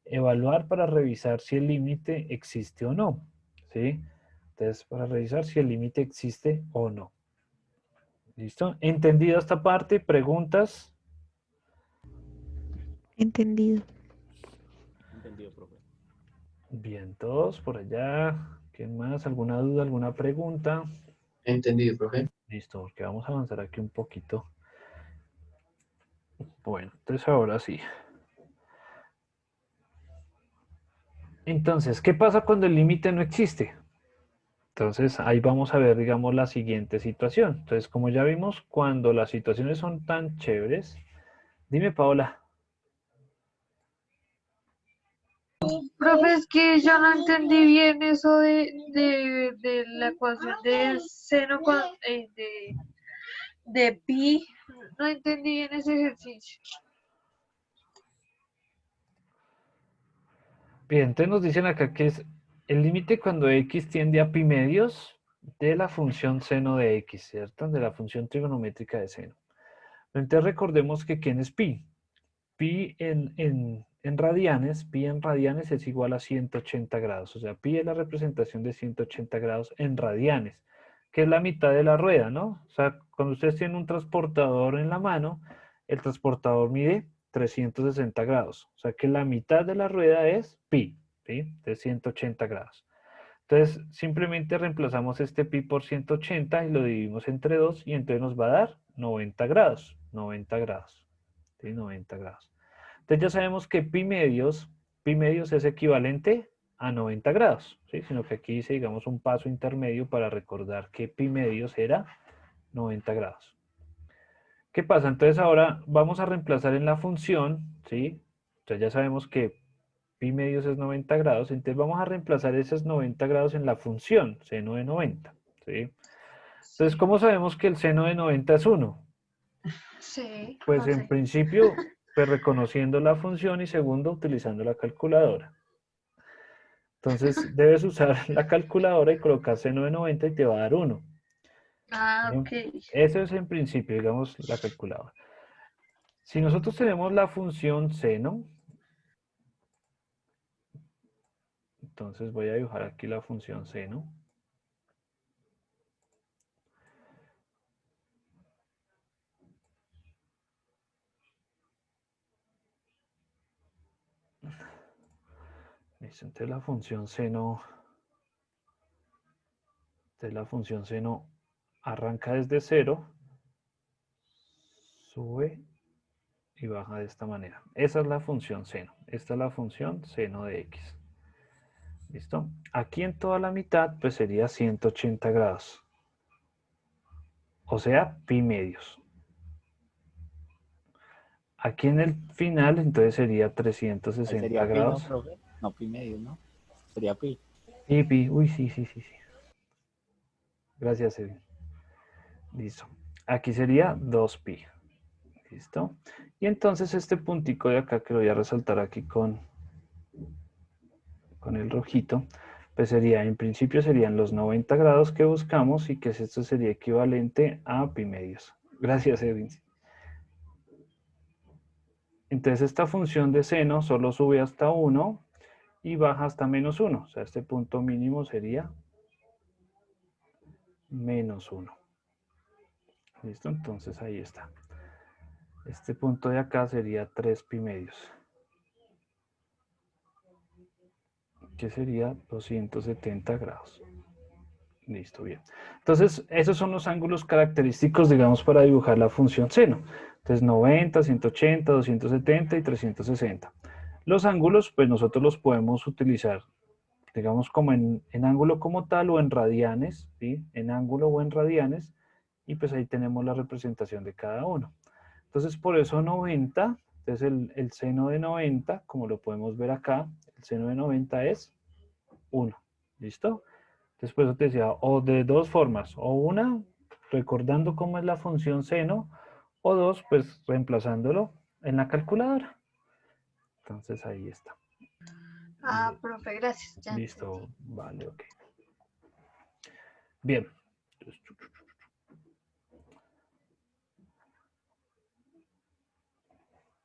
Evaluar para revisar si el límite existe o no, ¿sí? Entonces, para revisar si el límite existe o no. ¿Listo? ¿Entendido esta parte? ¿Preguntas? Entendido. Entendido, profe. Bien, todos por allá. ¿Quién más? ¿Alguna duda, alguna pregunta? Entendido, profe. Listo, porque vamos a avanzar aquí un poquito. Bueno, entonces ahora sí. Entonces, ¿qué pasa cuando el límite no existe? Entonces, ahí vamos a ver, digamos, la siguiente situación. Entonces, como ya vimos, cuando las situaciones son tan chéveres... Dime, Paola. Profe, es que yo no entendí bien eso de la ecuación de seno de pi. No entendí bien ese ejercicio. Bien, entonces nos dicen acá que es el límite cuando x tiende a pi medios de la función seno de x, ¿cierto? De la función trigonométrica de seno. Entonces recordemos que ¿quién es pi? Pi en radianes es igual a 180 grados. O sea, pi es la representación de 180 grados en radianes, que es la mitad de la rueda, ¿no? O sea, cuando ustedes tienen un transportador en la mano, el transportador mide 360 grados. O sea, que la mitad de la rueda es pi, ¿sí? De 180 grados. Entonces, simplemente reemplazamos este pi por 180 y lo dividimos entre 2 y entonces nos va a dar 90 grados. 90 grados. ¿Sí? 90 grados. Entonces ya sabemos que pi medios es equivalente a 90 grados, ¿sí? Sino que aquí hice, digamos, un paso intermedio para recordar que pi medios era 90 grados. ¿Qué pasa? Entonces ahora vamos a reemplazar en la función, ¿sí? Entonces ya sabemos que pi medios es 90 grados, entonces vamos a reemplazar esos 90 grados en la función, seno de 90, ¿sí? Entonces, ¿cómo sabemos que el seno de 90 es 1? Sí, Pues no en sé. principio, pues reconociendo la función y segundo, utilizando la calculadora. Entonces, debes usar la calculadora y colocar seno de 90 y te va a dar 1. Ah, ¿Sí? ok. Eso es en principio, digamos, la calculadora. Si nosotros tenemos la función seno, entonces voy a dibujar aquí la función seno. Listo, entonces la función seno arranca desde 0, sube y baja de esta manera. Esa es la función seno. Esta es la función seno de x. ¿Listo? Aquí en toda la mitad, pues sería 180 grados. O sea, pi medios. Aquí en el final, entonces sería Ahí 360 sería pi, ¿no, grados. profe? No, pi medio, ¿no? Sería pi. Pi. Uy, sí. Gracias, Edwin. Listo. Aquí sería 2pi. ¿Listo? Y entonces este puntico de acá que lo voy a resaltar aquí con el rojito, pues sería, en principio serían los 90 grados que buscamos y que esto sería equivalente a pi medios. Gracias, Edwin. Entonces esta función de seno solo sube hasta 1 y baja hasta menos 1. O sea, este punto mínimo sería menos 1. ¿Listo? Entonces ahí está. Este punto de acá sería 3 pi medios. Que sería 270 grados. Listo, bien. Entonces, esos son los ángulos característicos, digamos, para dibujar la función seno. Entonces, 90, 180, 270 y 360. Los ángulos, pues nosotros los podemos utilizar, digamos, como en ángulo como tal o en radianes, ¿sí? En ángulo o en radianes, y pues ahí tenemos la representación de cada uno. Entonces, por eso 90 Entonces el seno de 90, como lo podemos ver acá, el seno de 90 es 1. ¿Listo? Entonces, por eso te decía, o de dos formas, o una, recordando cómo es la función seno, o dos, pues reemplazándolo en la calculadora. Entonces, ahí está. Ah, profe, gracias. Ya Listo, vale, ok. Bien.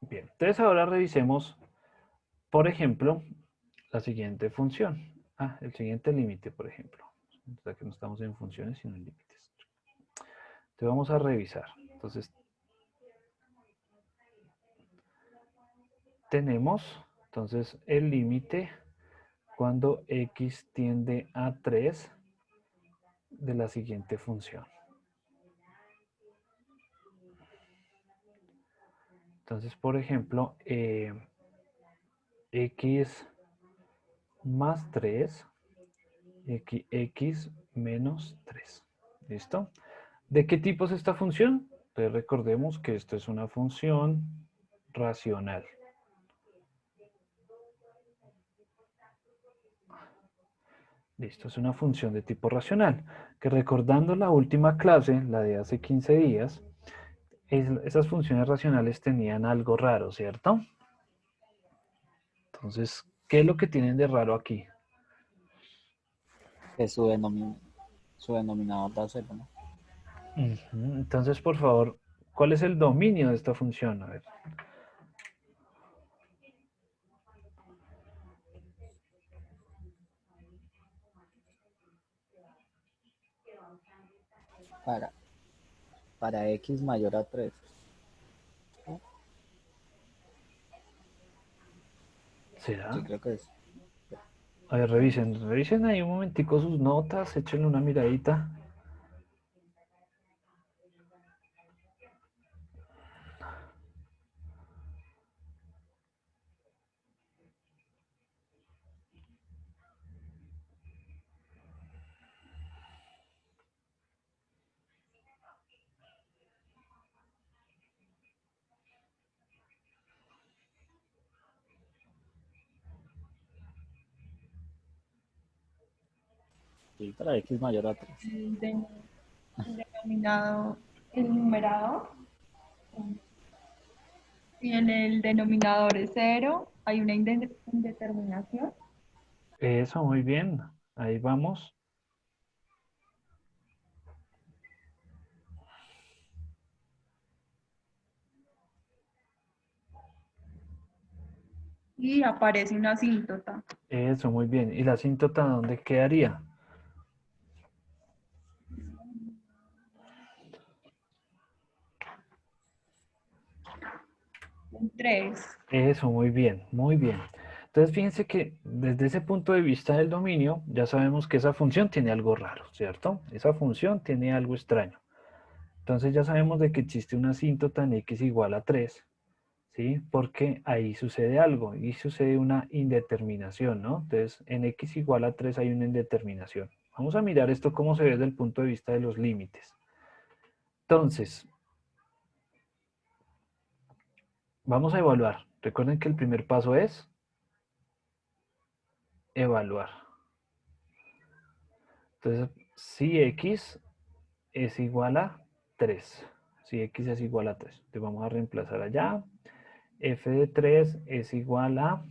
Bien, entonces ahora revisemos, por ejemplo, la siguiente función. El siguiente límite, por ejemplo. O sea que no estamos en funciones, sino en límites. Entonces vamos a revisar. Entonces, tenemos entonces el límite cuando x tiende a 3 de la siguiente función. Entonces, por ejemplo, x más 3, x menos 3. ¿Listo? ¿De qué tipo es esta función? Entonces recordemos que esto es una función racional. Listo, es una función de tipo racional, que recordando la última clase, la de hace 15 días, esas funciones racionales tenían algo raro, ¿cierto? Entonces, ¿qué es lo que tienen de raro aquí? Que su denominador da cero, ¿no? Entonces, por favor, ¿cuál es el dominio de esta función? A ver. Para x mayor a 3. ¿Será? Sí, creo que es. A ver, revisen ahí un momentico sus notas, échenle una miradita. Sí, para x mayor a 3. El denominado, el numerador, y en el denominador es 0, hay una indeterminación. Eso, muy bien. Ahí vamos. Y aparece una asíntota. Eso, muy bien. ¿Y la asíntota dónde quedaría? En 3. Eso, muy bien, muy bien. Entonces, fíjense que desde ese punto de vista del dominio, ya sabemos que esa función tiene algo raro, ¿cierto? Esa función tiene algo extraño. Entonces, ya sabemos de que existe una asíntota en x igual a 3, ¿sí? Porque ahí sucede algo, y sucede una indeterminación, ¿no? Entonces, en x igual a 3 hay una indeterminación. Vamos a mirar esto cómo se ve desde el punto de vista de los límites. Entonces, vamos a evaluar. Recuerden que el primer paso es evaluar. Entonces, si x es igual a 3, si x es igual a 3, entonces vamos a reemplazar allá. F de 3 es igual a,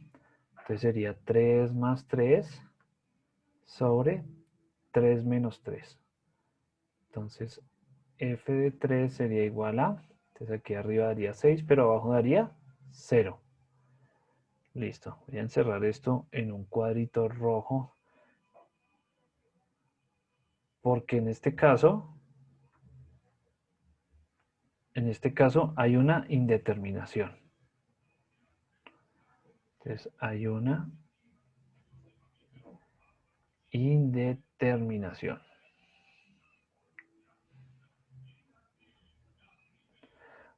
entonces sería 3 más 3 sobre 3 menos 3. Entonces, f de 3 sería igual a, entonces aquí arriba daría 6, pero abajo daría 0. Listo, voy a encerrar esto en un cuadrito rojo, porque en este caso hay una indeterminación. Entonces hay una indeterminación.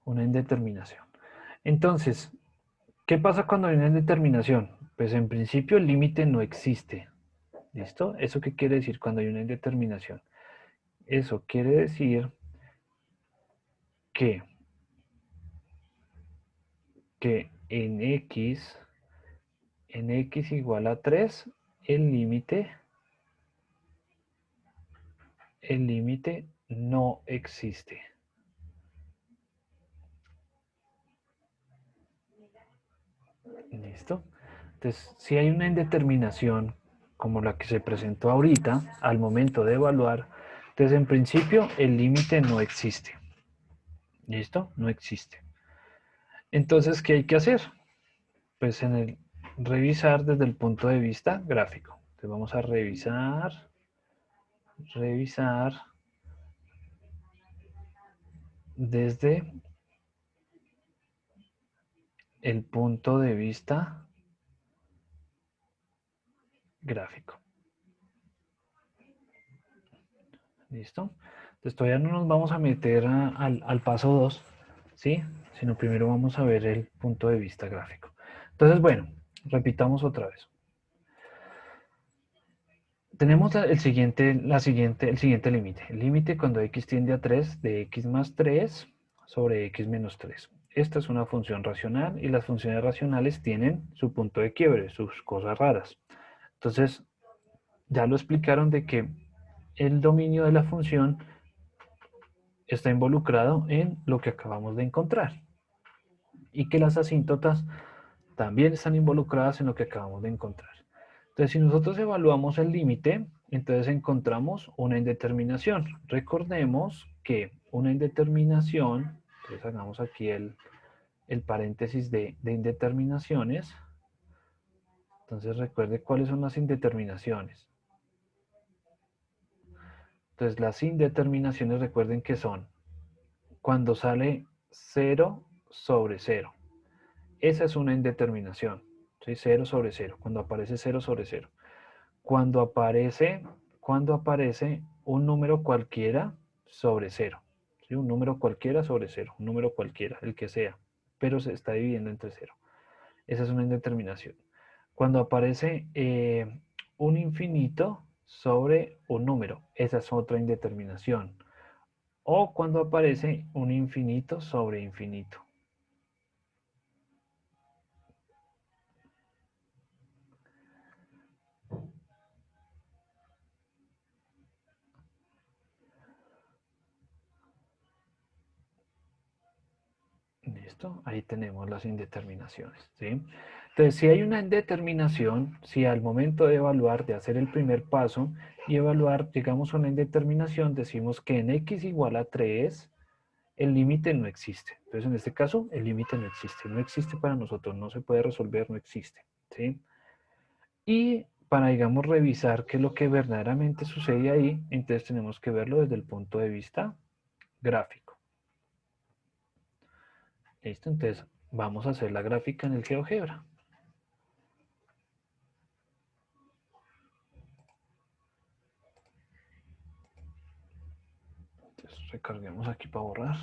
Una indeterminación. Entonces, ¿qué pasa cuando hay una indeterminación? Pues en principio el límite no existe. ¿Listo? ¿Eso qué quiere decir cuando hay una indeterminación? Eso quiere decir que que en x igual a 3, el límite no existe. ¿Listo? Entonces, si hay una indeterminación como la que se presentó ahorita, al momento de evaluar, entonces en principio el límite no existe. ¿Listo? No existe. Entonces, ¿qué hay que hacer? Pues revisar desde el punto de vista gráfico. Entonces vamos a revisar desde el punto de vista gráfico. ¿Listo? Entonces todavía no nos vamos a meter al paso 2, ¿sí? Sino primero vamos a ver el punto de vista gráfico. Entonces, bueno, repitamos otra vez. Tenemos el siguiente límite. El límite cuando x tiende a 3 de x más 3 sobre x menos 3. Esta es una función racional y las funciones racionales tienen su punto de quiebre, sus cosas raras. Entonces, ya lo explicaron de que el dominio de la función está involucrado en lo que acabamos de encontrar. Y que las asíntotas también están involucradas en lo que acabamos de encontrar. Entonces, si nosotros evaluamos el límite, entonces encontramos una indeterminación. Recordemos que una indeterminación, entonces hagamos aquí el paréntesis de indeterminaciones. Entonces recuerde cuáles son las indeterminaciones. Entonces las indeterminaciones recuerden que son cuando sale 0 sobre 0. Esa es una indeterminación. ¿Sí? 0 sobre 0. Cuando aparece 0 sobre 0. Cuando aparece un número cualquiera sobre 0. ¿Sí? Un número cualquiera sobre 0. Un número cualquiera, el que sea. Pero se está dividiendo entre 0. Esa es una indeterminación. Cuando aparece un infinito sobre un número. Esa es otra indeterminación. O cuando aparece un infinito sobre infinito. ¿Listo? Ahí tenemos las indeterminaciones, ¿sí? Entonces, si hay una indeterminación, si al momento de evaluar, de hacer el primer paso y evaluar, llegamos a una indeterminación, decimos que en x igual a 3, el límite no existe. Entonces, en este caso, el límite no existe. No existe para nosotros, no se puede resolver, no existe, ¿sí? Y para, digamos, revisar qué es lo que verdaderamente sucede ahí, entonces tenemos que verlo desde el punto de vista gráfico. ¿Listo? Entonces, vamos a hacer la gráfica en el GeoGebra. Entonces, recarguemos aquí para borrar.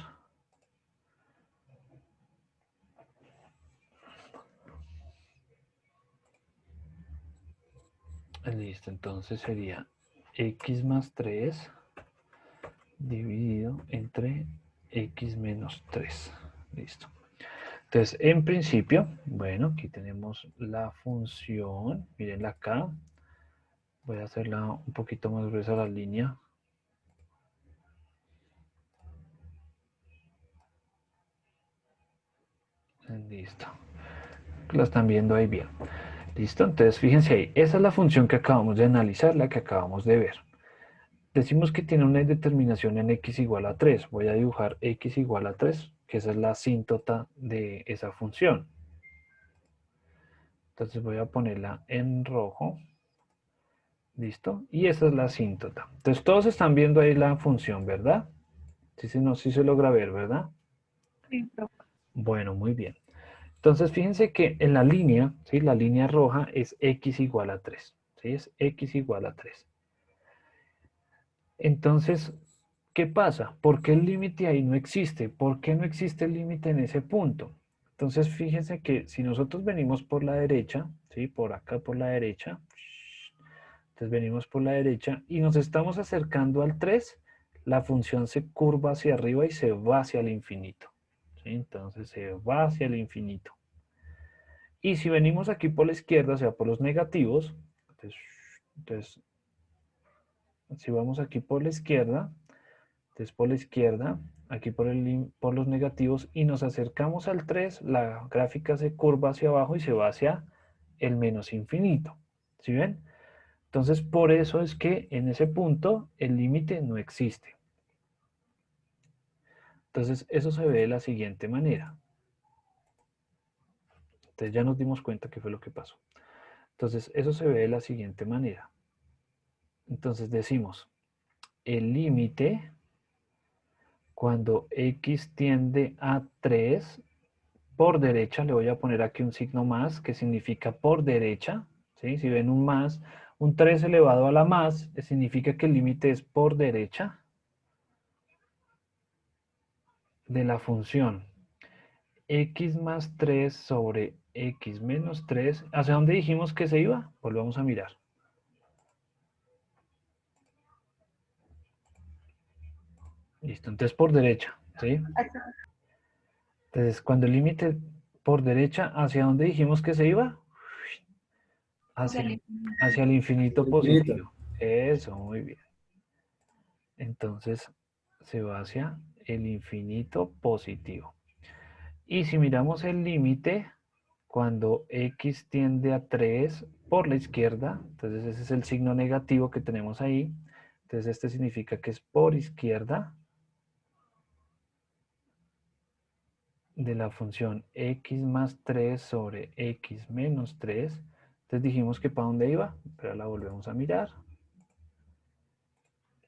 Listo, entonces sería x más 3 dividido entre x menos 3. Listo. Entonces, en principio, bueno, aquí tenemos la función. Mírenla acá. Voy a hacerla un poquito más gruesa la línea. Listo. La están viendo ahí bien. Listo, entonces fíjense ahí. Esa es la función que acabamos de analizar, la que acabamos de ver. Decimos que tiene una determinación en x igual a 3. Voy a dibujar x igual a 3, que esa es la asíntota de esa función. Entonces voy a ponerla en rojo. ¿Listo? Y esa es la asíntota. Entonces todos están viendo ahí la función, ¿verdad? Sí se logra ver, ¿verdad? Sí, profe. Bueno, muy bien. Entonces fíjense que en la línea, ¿sí? La línea roja es x igual a 3. ¿Sí? Es x igual a 3. Entonces, ¿qué pasa? ¿Por qué el límite ahí no existe? ¿Por qué no existe el límite en ese punto? Entonces, fíjense que si nosotros venimos por la derecha, ¿sí? Por acá por la derecha, entonces venimos por la derecha y nos estamos acercando al 3, la función se curva hacia arriba y se va hacia el infinito, ¿sí? Entonces se va hacia el infinito. Y si venimos aquí por la izquierda, o sea, por los negativos, entonces si vamos aquí por la izquierda, entonces por la izquierda, aquí por los negativos, y nos acercamos al 3, la gráfica se curva hacia abajo y se va hacia el menos infinito. ¿Sí ven? Entonces, por eso es que en ese punto el límite no existe. Entonces, eso se ve de la siguiente manera. Entonces, ya nos dimos cuenta qué fue lo que pasó. Entonces, eso se ve de la siguiente manera. Entonces, decimos, el límite, cuando x tiende a 3, por derecha, le voy a poner aquí un signo más, que significa por derecha, ¿sí? Si ven un más, un 3 elevado a la más, significa que el límite es por derecha de la función x más 3 sobre x menos 3. ¿Hacia dónde dijimos que se iba? Volvamos a mirar. Listo, entonces por derecha, ¿sí? Entonces, cuando el límite por derecha, ¿hacia dónde dijimos que se iba? Hacia el infinito positivo. Eso, muy bien. Entonces, se va hacia el infinito positivo. Y si miramos el límite, cuando x tiende a 3 por la izquierda, entonces ese es el signo negativo que tenemos ahí. Entonces, este significa que es por izquierda de la función x más 3 sobre x menos 3. Entonces dijimos que ¿para dónde iba? Pero la volvemos a mirar.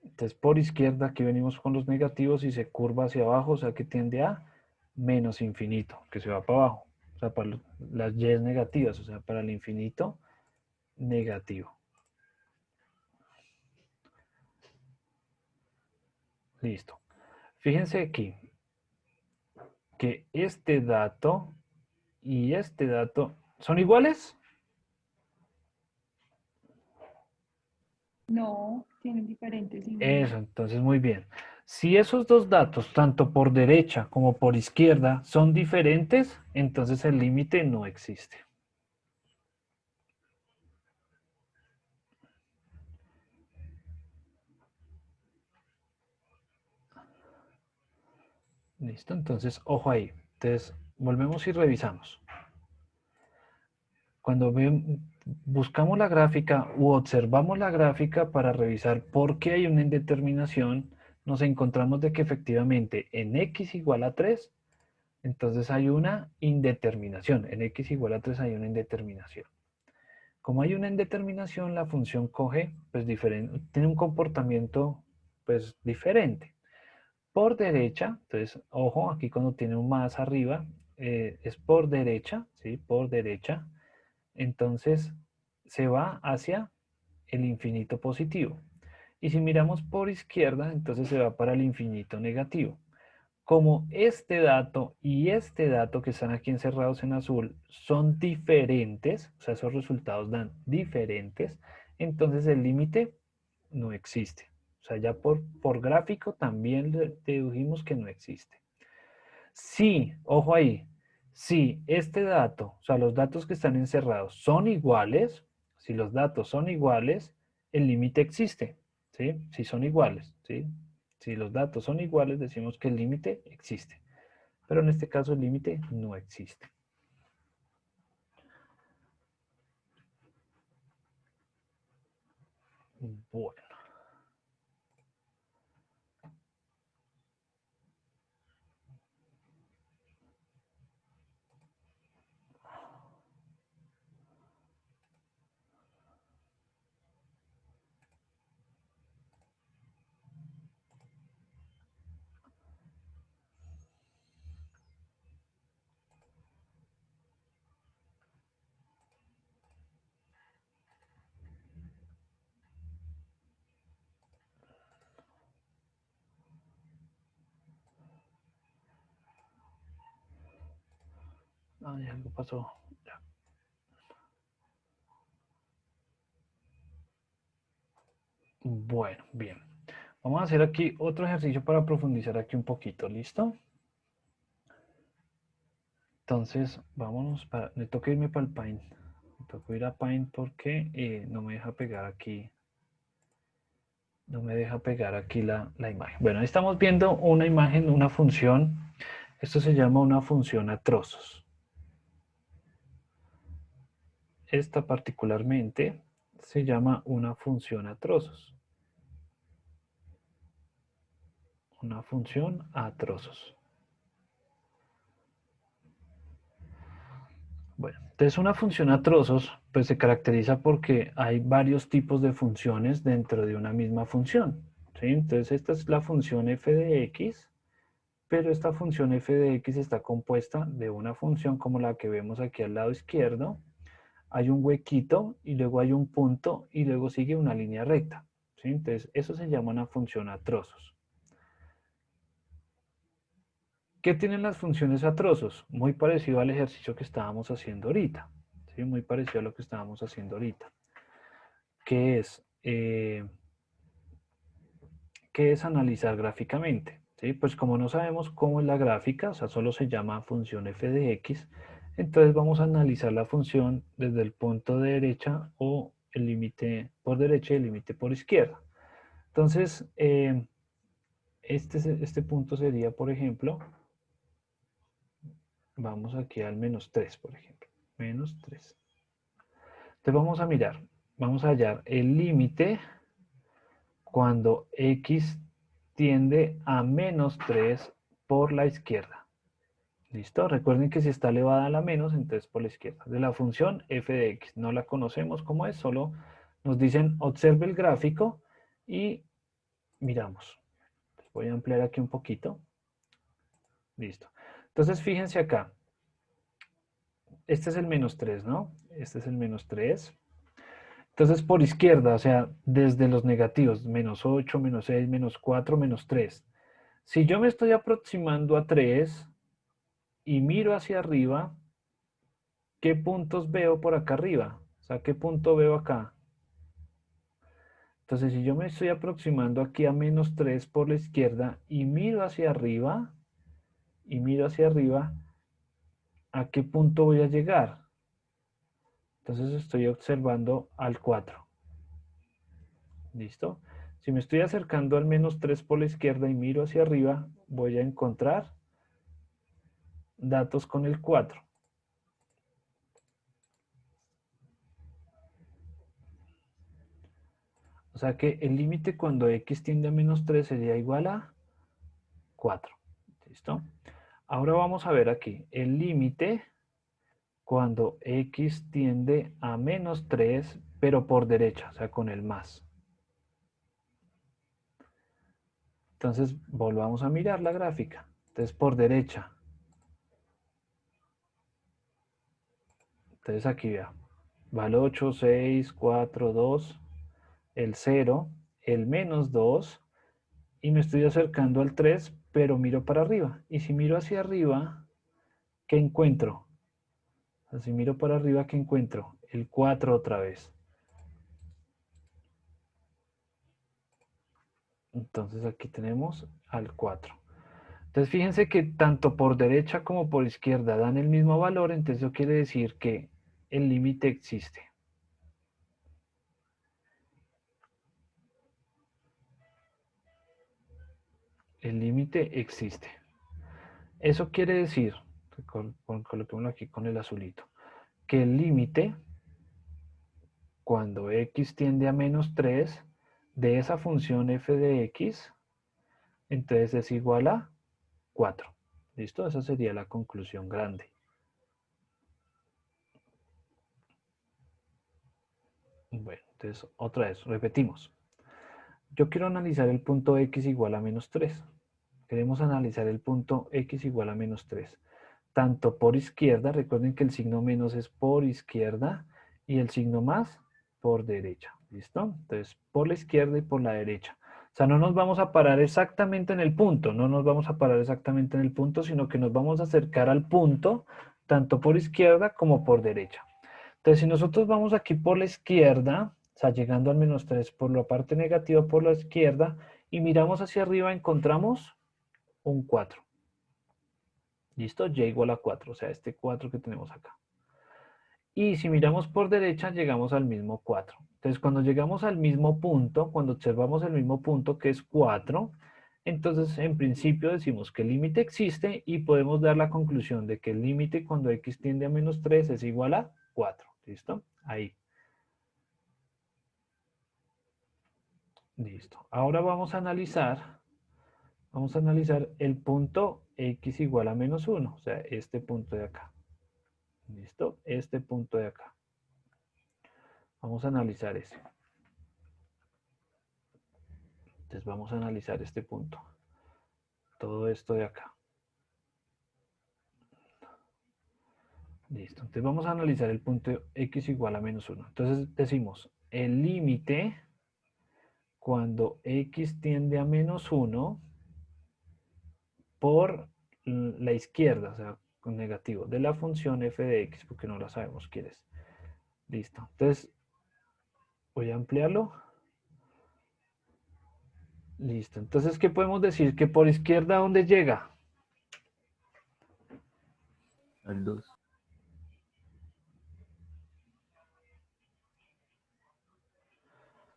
Entonces por izquierda aquí venimos con los negativos y se curva hacia abajo, o sea que tiende a menos infinito, que se va para abajo. O sea, para las y negativas, o sea, para el infinito negativo. Listo. Fíjense aquí que este dato y este dato son iguales. No, tienen diferentes signos. Eso, entonces muy bien. Si esos dos datos, tanto por derecha como por izquierda, son diferentes, entonces el límite no existe. Listo, entonces ojo ahí. Entonces volvemos y revisamos. Cuando buscamos la gráfica u observamos la gráfica para revisar por qué hay una indeterminación, nos encontramos de que efectivamente en x igual a 3, entonces hay una indeterminación. En x igual a 3 hay una indeterminación. Como hay una indeterminación, la función coge, pues diferente, tiene un comportamiento pues diferente. Por derecha, entonces, ojo, aquí cuando tiene un más arriba, es por derecha, ¿sí? Por derecha. Entonces, se va hacia el infinito positivo. Y si miramos por izquierda, entonces se va para el infinito negativo. Como este dato y este dato que están aquí encerrados en azul son diferentes, o sea, esos resultados dan diferentes, entonces el límite no existe. O sea, ya por gráfico también dedujimos que no existe. Sí, ojo ahí, si este dato, o sea, los datos que están encerrados son iguales, si los datos son iguales, el límite existe, ¿sí? Si son iguales, ¿sí? Si los datos son iguales, decimos que el límite existe. Pero en este caso el límite no existe. Bueno. Ay, algo pasó. Ya. Bueno, bien. Vamos a hacer aquí otro ejercicio para profundizar aquí un poquito, ¿listo? Entonces, vámonos para... Me toca irme para el Paint. Me toca ir a Paint porque no me deja pegar aquí. No me deja pegar aquí la imagen. Bueno, ahí estamos viendo una imagen, una función. Esto se llama una función a trozos. Esta particularmente se llama una función a trozos. Una función a trozos. Bueno, entonces una función a trozos pues se caracteriza porque hay varios tipos de funciones dentro de una misma función, ¿sí? Entonces esta es la función f de x, pero esta función f de x está compuesta de una función como la que vemos aquí al lado izquierdo. Hay un huequito y luego hay un punto y luego sigue una línea recta, ¿sí? Entonces eso se llama una función a trozos. ¿Qué tienen las funciones a trozos? Muy parecido al ejercicio que estábamos haciendo ahorita, ¿sí? Muy parecido a lo que estábamos haciendo ahorita. ¿Qué es analizar gráficamente? ¿Sí? Pues como no sabemos cómo es la gráfica, o sea, solo se llama función f de x, entonces vamos a analizar la función desde el punto de derecha o el límite por derecha y el límite por izquierda. Entonces, este punto sería, por ejemplo, vamos aquí al menos 3, por ejemplo. Menos 3. Entonces vamos a mirar. Vamos a hallar el límite cuando x tiende a menos 3 por la izquierda. ¿Listo? Recuerden que si está elevada a la menos, entonces por la izquierda. De la función f de x. No la conocemos cómo es, solo nos dicen observe el gráfico y miramos. Voy a ampliar aquí un poquito. Listo. Entonces fíjense acá. Este es el menos 3, ¿no? Este es el menos 3. Entonces por izquierda, o sea, desde los negativos, menos 8, menos 6, menos 4, menos 3. Si yo me estoy aproximando a 3 y miro hacia arriba, ¿qué puntos veo por acá arriba? O sea, ¿qué punto veo acá? Entonces, si yo me estoy aproximando aquí a menos 3 por la izquierda y miro hacia arriba, ¿a qué punto voy a llegar? Entonces estoy observando al 4. ¿Listo? Si me estoy acercando al menos 3 por la izquierda y miro hacia arriba, voy a encontrar datos con el 4. O sea que el límite cuando x tiende a menos 3 sería igual a 4. ¿Listo? Ahora vamos a ver aquí. El límite cuando x tiende a menos 3, pero por derecha, o sea, con el más. Entonces, volvamos a mirar la gráfica. Entonces, por derecha. Entonces, aquí vea. Va el 8, 6, 4, 2, el 0, el menos 2, y me estoy acercando al 3, pero miro para arriba. Y si miro hacia arriba, ¿qué encuentro? O sea, si miro para arriba, ¿qué encuentro? El 4 otra vez. Entonces aquí tenemos al 4. Entonces fíjense que tanto por derecha como por izquierda dan el mismo valor, entonces eso quiere decir que el límite existe. El límite existe. Eso quiere decir, coloquémoslo aquí con el azulito, que el límite, cuando x tiende a menos 3, de esa función f de x, entonces es igual a 4. ¿Listo? Esa sería la conclusión grande. Bueno, entonces otra vez, repetimos. Yo quiero analizar el punto x igual a menos 3. Queremos analizar el punto x igual a menos 3. Tanto por izquierda, recuerden que el signo menos es por izquierda y el signo más por derecha. ¿Listo? Entonces, por la izquierda y por la derecha. O sea, no nos vamos a parar exactamente en el punto, sino que nos vamos a acercar al punto tanto por izquierda como por derecha. Entonces, si nosotros vamos aquí por la izquierda, o sea, llegando al menos 3 por la parte negativa por la izquierda, y miramos hacia arriba, encontramos un 4. ¿Listo? Y igual a 4, o sea, este 4 que tenemos acá. Y si miramos por derecha, llegamos al mismo 4. Entonces, cuando llegamos al mismo punto, cuando observamos el mismo punto que es 4, entonces en principio decimos que el límite existe y podemos dar la conclusión de que el límite cuando x tiende a menos 3 es igual a 4. ¿Listo? Ahí. Listo. Ahora vamos a analizar el punto x igual a menos 1, o sea, este punto de acá. ¿Listo? Este punto de acá. Vamos a analizar ese. Entonces vamos a analizar este punto. Todo esto de acá. Listo. Entonces vamos a analizar el punto x igual a menos 1. Entonces decimos, el límite cuando x tiende a menos 1 por la izquierda, o sea, con negativo, de la función f de x, porque no la sabemos quién es. Listo. Entonces, voy a ampliarlo. Listo. Entonces, ¿qué podemos decir? Que por izquierda, ¿dónde llega? Al 2.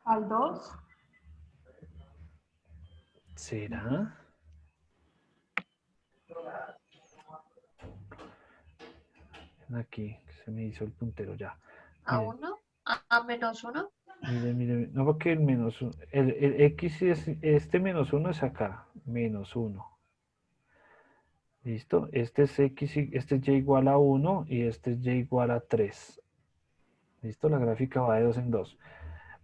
Al 2. ¿Será? Aquí, se me hizo el puntero ya. ¿A Miren, 1? ¿A menos 1? miren. No, porque el menos 1, el x es, este menos 1 es acá, menos 1. ¿Listo? Este es x, este es y igual a 1 y este es y igual a 3. ¿Listo? La gráfica va de 2 en 2.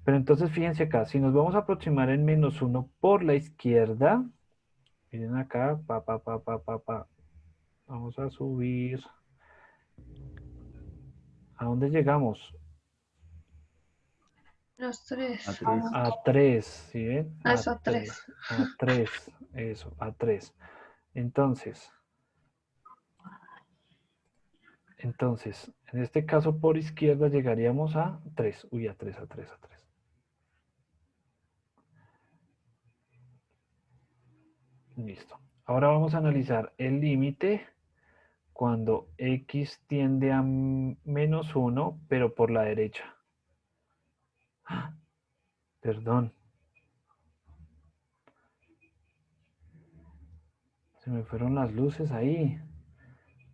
Pero entonces fíjense acá, si nos vamos a aproximar en menos 1 por la izquierda, miren acá, vamos a subir. ¿A dónde llegamos? Menos 3. A 3. A 3, ¿sí ven? A eso, 3. A 3, eso, a 3. Entonces, en este caso por izquierda llegaríamos a 3. Uy, a 3. Listo. Ahora vamos a analizar el límite cuando x tiende a menos 1, pero por la derecha. ¡Ah! Perdón. Se me fueron las luces ahí.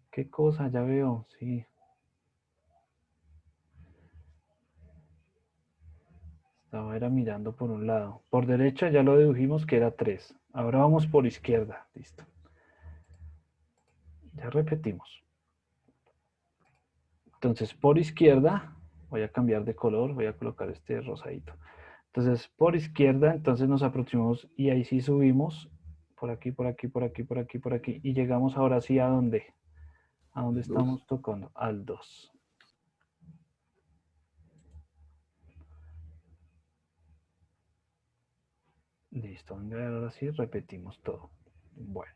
¿Qué cosa? Ya veo, sí. Era mirando por un lado. Por derecha ya lo dedujimos que era 3. Ahora vamos por izquierda. Listo. Ya repetimos. Entonces, por izquierda, voy a cambiar de color, voy a colocar este rosadito. Entonces, por izquierda, entonces nos aproximamos y ahí sí subimos. Por aquí, por aquí, por aquí, por aquí, por aquí. Y llegamos ahora sí a dónde. ¿A dónde estamos tocando? Al 2. Listo, ahora sí repetimos todo. Bueno,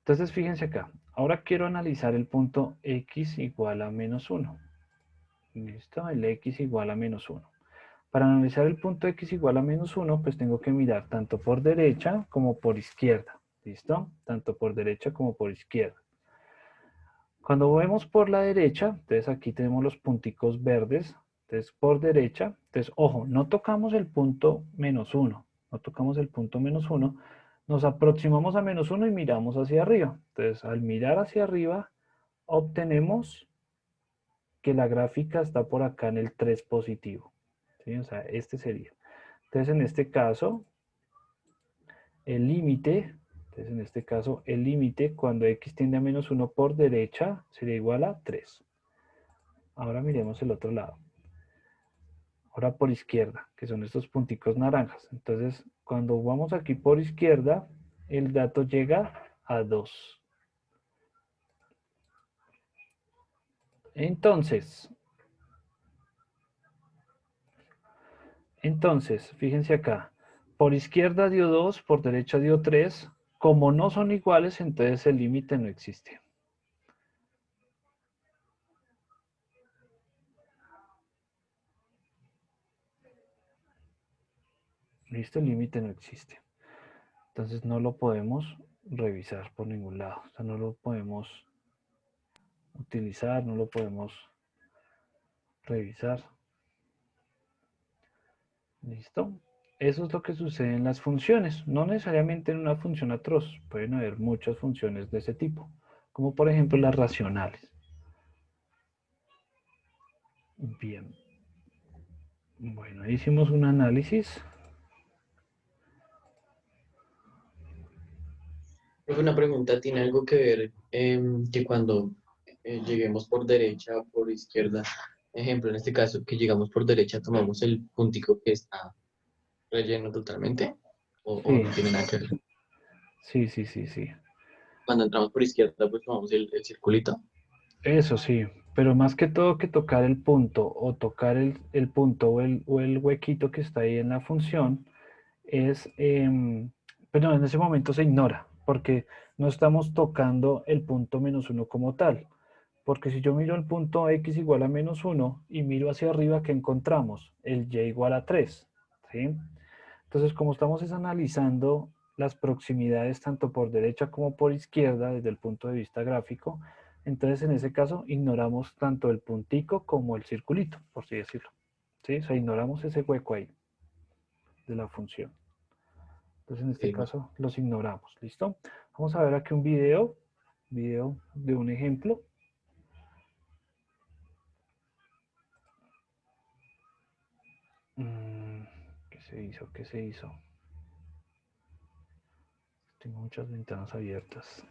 entonces fíjense acá. Ahora quiero analizar el punto x igual a menos 1. Listo, el x igual a menos 1. Para analizar el punto x igual a menos 1, pues tengo que mirar tanto por derecha como por izquierda. ¿Listo? Tanto por derecha como por izquierda. Cuando vemos por la derecha, entonces aquí tenemos los punticos verdes. Entonces por derecha, entonces ojo, no tocamos el punto menos 1. No tocamos el punto menos 1. Nos aproximamos a menos 1 y miramos hacia arriba. Entonces al mirar hacia arriba, obtenemos que la gráfica está por acá en el 3 positivo. ¿Sí? O sea, este sería. Entonces en este caso, el límite... Entonces, en este caso, el límite cuando x tiende a menos 1 por derecha sería igual a 3. Ahora miremos el otro lado. Ahora por izquierda, que son estos punticos naranjas. Entonces, cuando vamos aquí por izquierda, el dato llega a 2. Entonces, fíjense acá. Por izquierda dio 2, por derecha dio 3. Como no son iguales, entonces el límite no existe. ¿Listo? El límite no existe. Entonces no lo podemos revisar por ningún lado. O sea, no lo podemos utilizar, no lo podemos revisar. ¿Listo? Eso es lo que sucede en las funciones, no necesariamente en una función atroz, pueden haber muchas funciones de ese tipo, como por ejemplo las racionales. Bien. Bueno, hicimos un análisis. Una pregunta, ¿tiene algo que ver que cuando lleguemos por derecha o por izquierda, ejemplo, en este caso, que llegamos por derecha, tomamos el puntico que está relleno totalmente? ¿O Sí, no tiene nada que ver? sí. Cuando entramos por izquierda, pues tomamos el circulito. Eso sí, pero más que todo que tocar el punto o tocar el punto o el huequito que está ahí en la función es, pero en ese momento se ignora porque no estamos tocando el punto -1 como tal. Porque si yo miro el punto x igual a -1 y miro hacia arriba, ¿qué encontramos? El y igual a 3, ¿sí? Entonces, como estamos analizando las proximidades tanto por derecha como por izquierda desde el punto de vista gráfico, entonces en ese caso ignoramos tanto el puntico como el circulito, por así decirlo. ¿Sí? O sea, ignoramos ese hueco ahí de la función. Entonces en este caso los ignoramos. ¿Listo? Vamos a ver aquí un video de un ejemplo. ¿Qué se hizo? ¿Qué se hizo? Tengo muchas ventanas abiertas.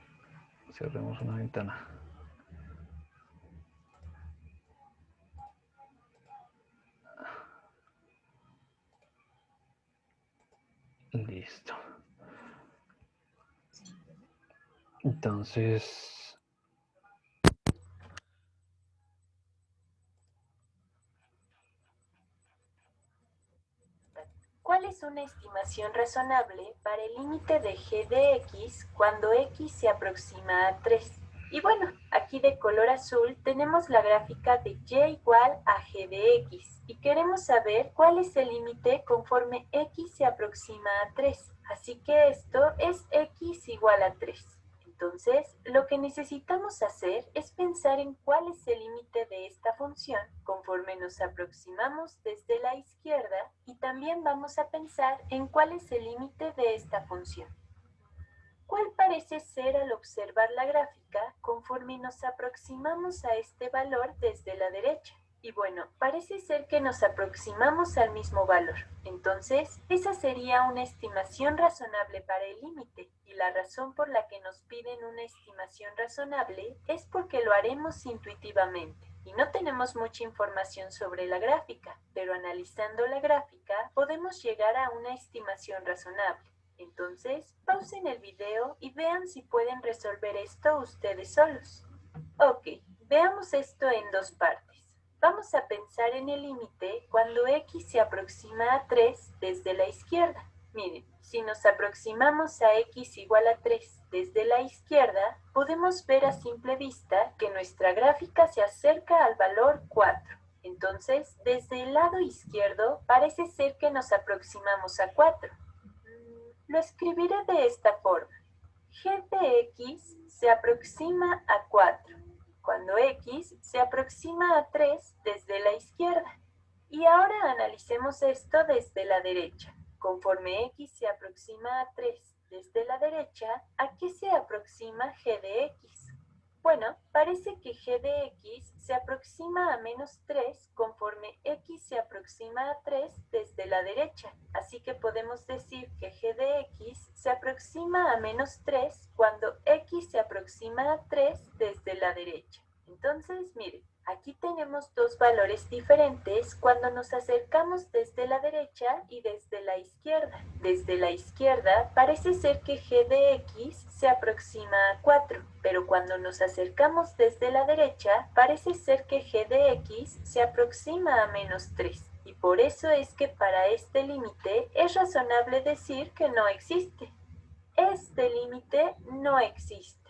Cerremos una ventana. Listo. Entonces, ¿cuál es una estimación razonable para el límite de g de x cuando x se aproxima a 3? Y bueno, aquí de color azul tenemos la gráfica de y igual a g de x y queremos saber cuál es el límite conforme x se aproxima a 3. Así que esto es x igual a 3. Entonces, lo que necesitamos hacer es pensar en cuál es el límite de esta función conforme nos aproximamos desde la izquierda y también vamos a pensar en cuál es el límite de esta función. ¿Cuál parece ser al observar la gráfica conforme nos aproximamos a este valor desde la derecha? Y bueno, parece ser que nos aproximamos al mismo valor. Entonces, esa sería una estimación razonable para el límite. Y la razón por la que nos piden una estimación razonable es porque lo haremos intuitivamente. Y no tenemos mucha información sobre la gráfica, pero analizando la gráfica podemos llegar a una estimación razonable. Entonces, pausen el video y vean si pueden resolver esto ustedes solos. Ok, veamos esto en dos partes. Vamos a pensar en el límite cuando x se aproxima a 3 desde la izquierda. Miren, si nos aproximamos a x igual a 3 desde la izquierda, podemos ver a simple vista que nuestra gráfica se acerca al valor 4. Entonces, desde el lado izquierdo parece ser que nos aproximamos a 4. Lo escribiré de esta forma. G de x se aproxima a 4, cuando x se aproxima a 3 desde la izquierda. Y ahora analicemos esto desde la derecha. Conforme x se aproxima a 3 desde la derecha, ¿a qué se aproxima g de x? Bueno, parece que g de x se aproxima a -3 conforme x se aproxima a 3 desde la derecha. Así que podemos decir que g de x se aproxima a -3 cuando x se aproxima a 3 desde la derecha. Entonces, miren, aquí tenemos dos valores diferentes cuando nos acercamos desde la derecha y desde la izquierda. Desde la izquierda parece ser que g de x se aproxima a 4, pero cuando nos acercamos desde la derecha parece ser que g de x se aproxima a -3. Y por eso es que para este límite es razonable decir que no existe. Este límite no existe.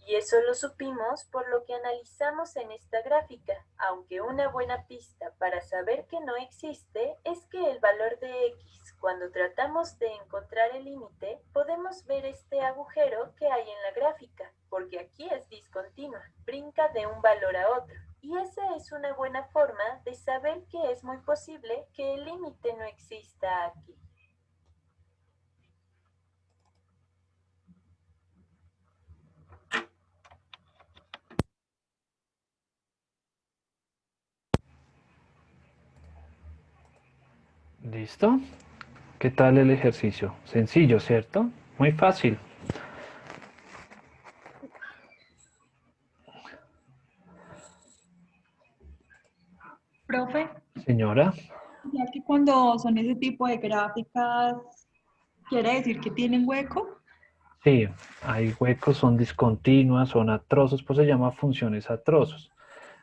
Y eso lo supimos por lo que analizamos en esta gráfica, aunque una buena pista para saber que no existe es que el valor de x, cuando tratamos de encontrar el límite, podemos ver este agujero que hay en la gráfica. porque aquí es discontinua, brinca de un valor a otro. Y esa es una buena forma de saber que es muy posible que el límite no exista aquí. ¿Listo? ¿Qué tal el ejercicio? Sencillo, ¿cierto? Muy fácil. Profe, Señora, ya que cuando son ese tipo de gráficas, ¿quiere decir que tienen hueco? sí, hay huecos, son discontinuas, son atrozos, pues se llama funciones atrozos.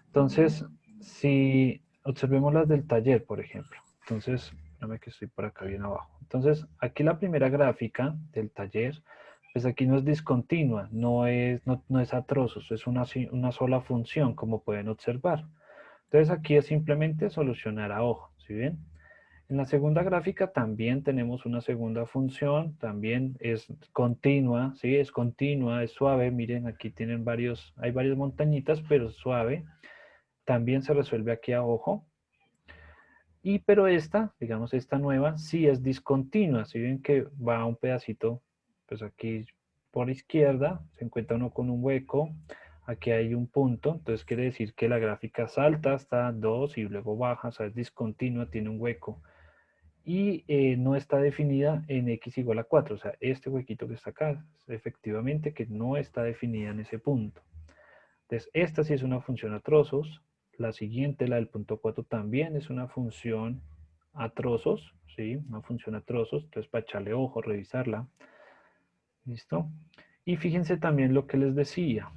Entonces, si observemos las del taller, por ejemplo. Entonces, déjame que estoy por acá bien abajo. Entonces, aquí la primera gráfica del taller, pues aquí no es discontinua, no es atrozos, es una sola función, como pueden observar. Entonces, aquí es simplemente solucionar a ojo, ¿sí ven? En la segunda gráfica también tenemos una segunda función, también es continua, ¿sí? Es continua, es suave. Miren, aquí hay varias montañitas, pero es suave. También se resuelve aquí a ojo. Pero esta, digamos esta nueva, sí es discontinua. Si ven que va un pedacito, pues aquí por izquierda, se encuentra uno con un hueco. Aquí hay un punto, entonces quiere decir que la gráfica salta hasta 2 y luego baja, o sea, es discontinua, tiene un hueco. Y no está definida en x igual a 4. O sea, este huequito que está acá, efectivamente que no está definida en ese punto. Entonces, esta sí es una función a trozos. La siguiente, la del punto 4, también es una función a trozos, ¿sí? Una función a trozos. Entonces, para echarle ojo, revisarla. ¿Listo? Y fíjense también lo que les decía.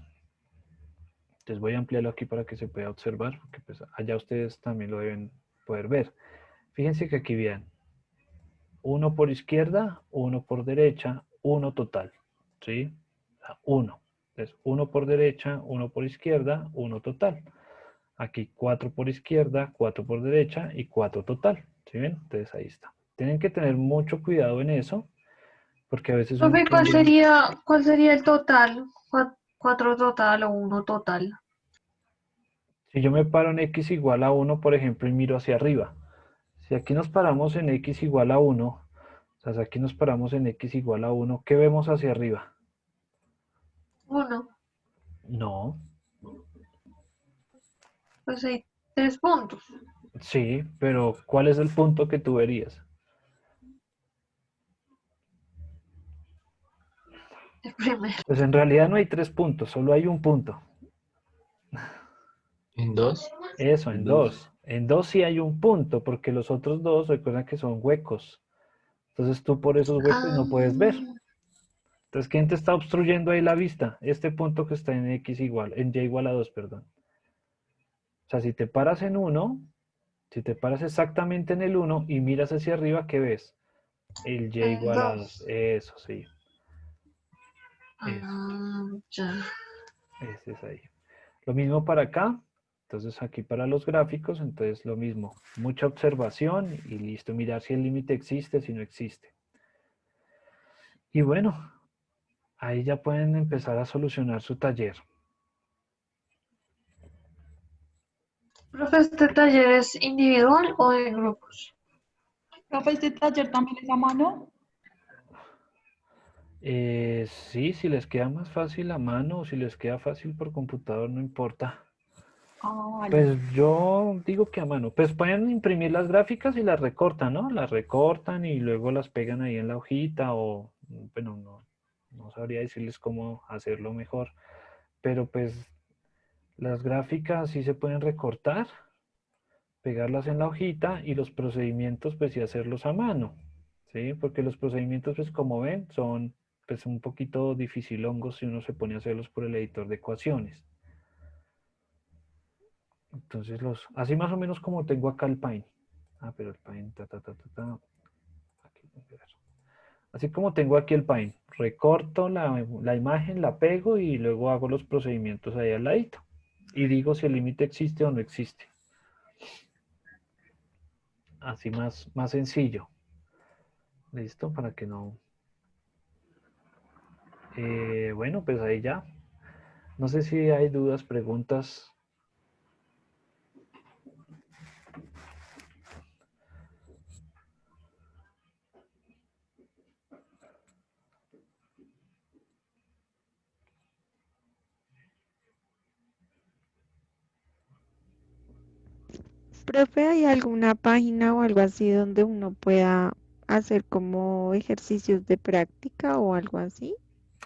Entonces, voy a ampliarlo aquí para que se pueda observar, porque pues allá ustedes también lo deben poder ver. Fíjense que aquí vean. Uno por izquierda, uno por derecha, uno total, ¿sí? Uno. Entonces, uno por derecha, uno por izquierda, uno total. Aquí 4 por izquierda, 4 por derecha y 4 total, ¿sí ven? Entonces ahí está. Tienen que tener mucho cuidado en eso, porque a veces uno Profe, tiene... cuál sería el total? ¿Cuatro total o uno total? Si yo me paro en x igual a 1, por ejemplo, y miro hacia arriba. Si aquí nos paramos en x igual a 1, o sea, si aquí nos paramos en x igual a 1, ¿qué vemos hacia arriba? Uno. No. Pues hay 3 puntos. Sí, pero ¿cuál es el punto que tú verías? El primero. Pues en realidad no hay 3 puntos, solo hay un punto. ¿En 2? Eso, en 2. En 2 sí hay un punto, porque los otros dos recuerdan que son huecos. Entonces tú por esos huecos no puedes ver. Entonces, ¿quién te está obstruyendo ahí la vista? Este punto que está en en y igual a 2, perdón. O sea, si te paras en 1, si te paras exactamente en el 1 y miras hacia arriba, ¿qué ves? El y El igual a 2. 2. Eso, sí. Eso. Ya. Ese es ahí. Lo mismo para acá. Entonces aquí para los gráficos, entonces lo mismo. Mucha observación y listo. Mirar si el límite existe, si no existe. Y bueno, ahí ya pueden empezar a solucionar su taller. Profe, ¿este taller es individual o de grupos? Profe, ¿este taller también es a mano? Sí, si les queda más fácil a mano o si les queda fácil por computador, no importa. Ah, vale. Pues yo digo que a mano. Pues pueden imprimir las gráficas y las recortan, ¿no? Las recortan y luego las pegan ahí en la hojita o, bueno, no sabría decirles cómo hacerlo mejor. Pero pues las gráficas sí se pueden recortar, pegarlas en la hojita y los procedimientos pues sí hacerlos a mano, ¿sí? Porque los procedimientos pues como ven son pues un poquito dificilongos si uno se pone a hacerlos por el editor de ecuaciones. Entonces así más o menos como tengo acá el Paint. Ah, pero el Paint, aquí, así como tengo aquí el Paint, recorto la imagen, la pego y luego hago los procedimientos ahí al ladito. Y digo si el límite existe o no existe. Así más sencillo. ¿Listo? Para que no... bueno, pues ahí ya. No sé si hay dudas, preguntas. Profe, ¿hay alguna página o algo así donde uno pueda hacer como ejercicios de práctica o algo así?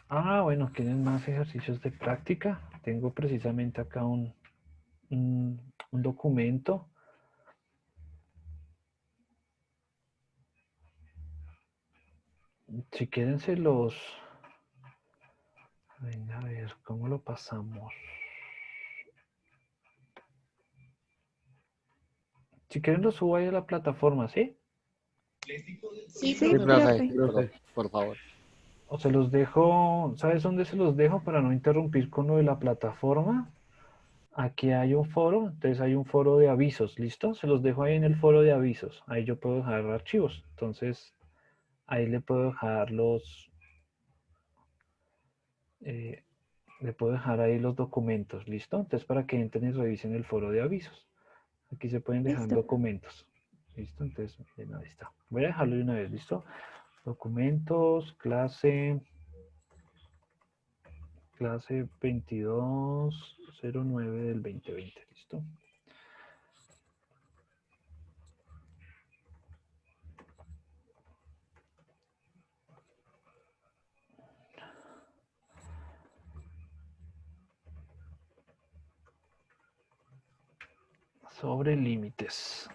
Ah, bueno, ¿quieren más ejercicios de práctica? Tengo precisamente acá un documento. Si quieren se los... Venga, a ver, ¿cómo lo pasamos? Si quieren lo subo ahí a la plataforma, ¿sí? Sí, Sí, profe, profe. por favor. O se los dejo, ¿sabes dónde se los dejo para no interrumpir con lo de la plataforma? Aquí hay un foro, entonces hay un foro de avisos, ¿listo? Se los dejo ahí en el foro de avisos. Ahí yo puedo dejar archivos. Entonces, ahí le puedo dejar eh, le puedo dejar ahí los documentos, ¿listo? Entonces, para que entren y revisen el foro de avisos. Aquí se pueden dejar Listo. documentos. ¿Listo? Entonces, miren, ahí está. Voy a dejarlo de una vez, ¿listo? Documentos, clase 2209 del 2020, ¿listo? Sobre límites.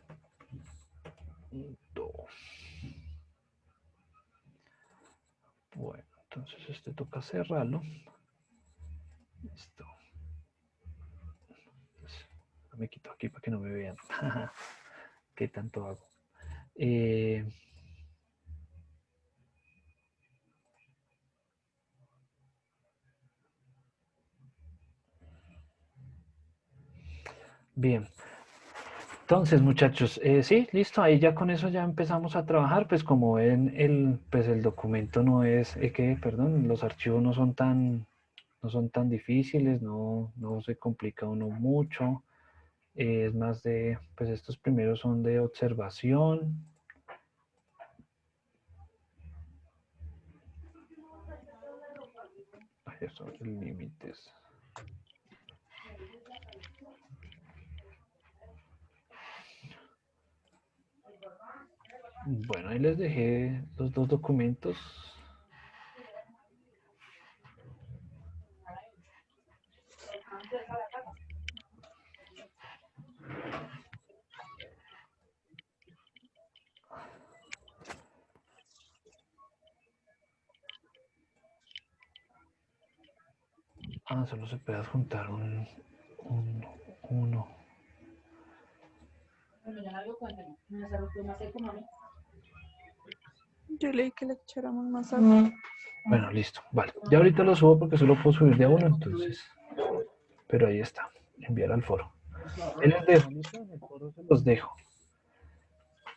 Bueno, entonces este toca cerrarlo. Listo. Entonces, me quito aquí para que no me vean. ¿Qué tanto hago? Bien. Entonces, muchachos, sí, listo, ahí ya con eso ya empezamos a trabajar, pues como ven, pues el documento no es, perdón, los archivos no son tan difíciles, no se complica uno mucho, es más de, pues estos primeros son de observación. Ahí son límites. Bueno, ahí les dejé los dos documentos. Ah, solo se puede adjuntar uno. Yo leí que le echáramos más agua. Bueno, listo, vale. Ya ahorita lo subo porque solo puedo subir de a uno, entonces. Pero ahí está, enviar al foro. Ahí les dejo, ¿listo? En el foro se los dejo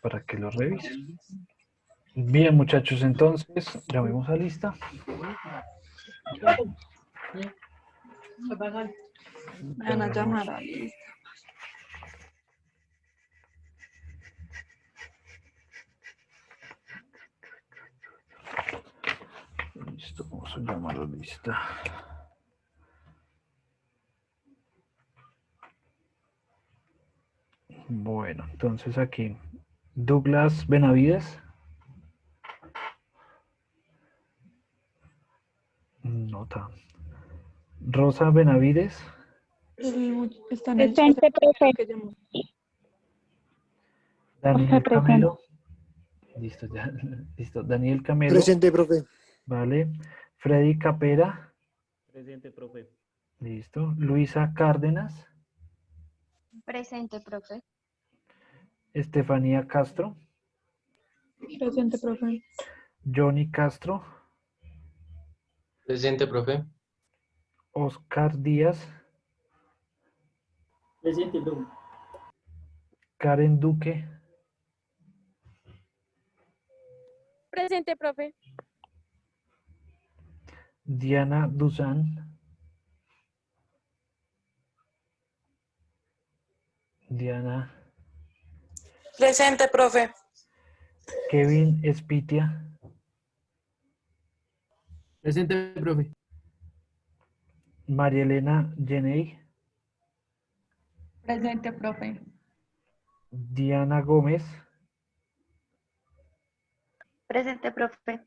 para que lo revisen. Bien, muchachos, entonces, llamemos a lista. Van a llamar a lista. Listo, vamos a llamar a lista. Bueno, entonces aquí, Douglas Benavides. Nota. Rosa Benavides. Está en el Presente, chat profe. que llamó. Daniel Presente. Camelo. Listo, ya. Listo. Daniel Camelo. Presente, profe. Vale. Freddy Capera. Presente, profe. Listo. Luisa Cárdenas. Presente, profe. Estefanía Castro. Presente, profe. Johnny Castro. Presente, profe. Oscar Díaz. Presente, profe. Karen Duque. Presente, profe. Diana Duzán. Diana. Presente, profe. Kevin Espitia. Presente, profe. María Elena Jeney. Presente, profe. Diana Gómez. Presente, profe.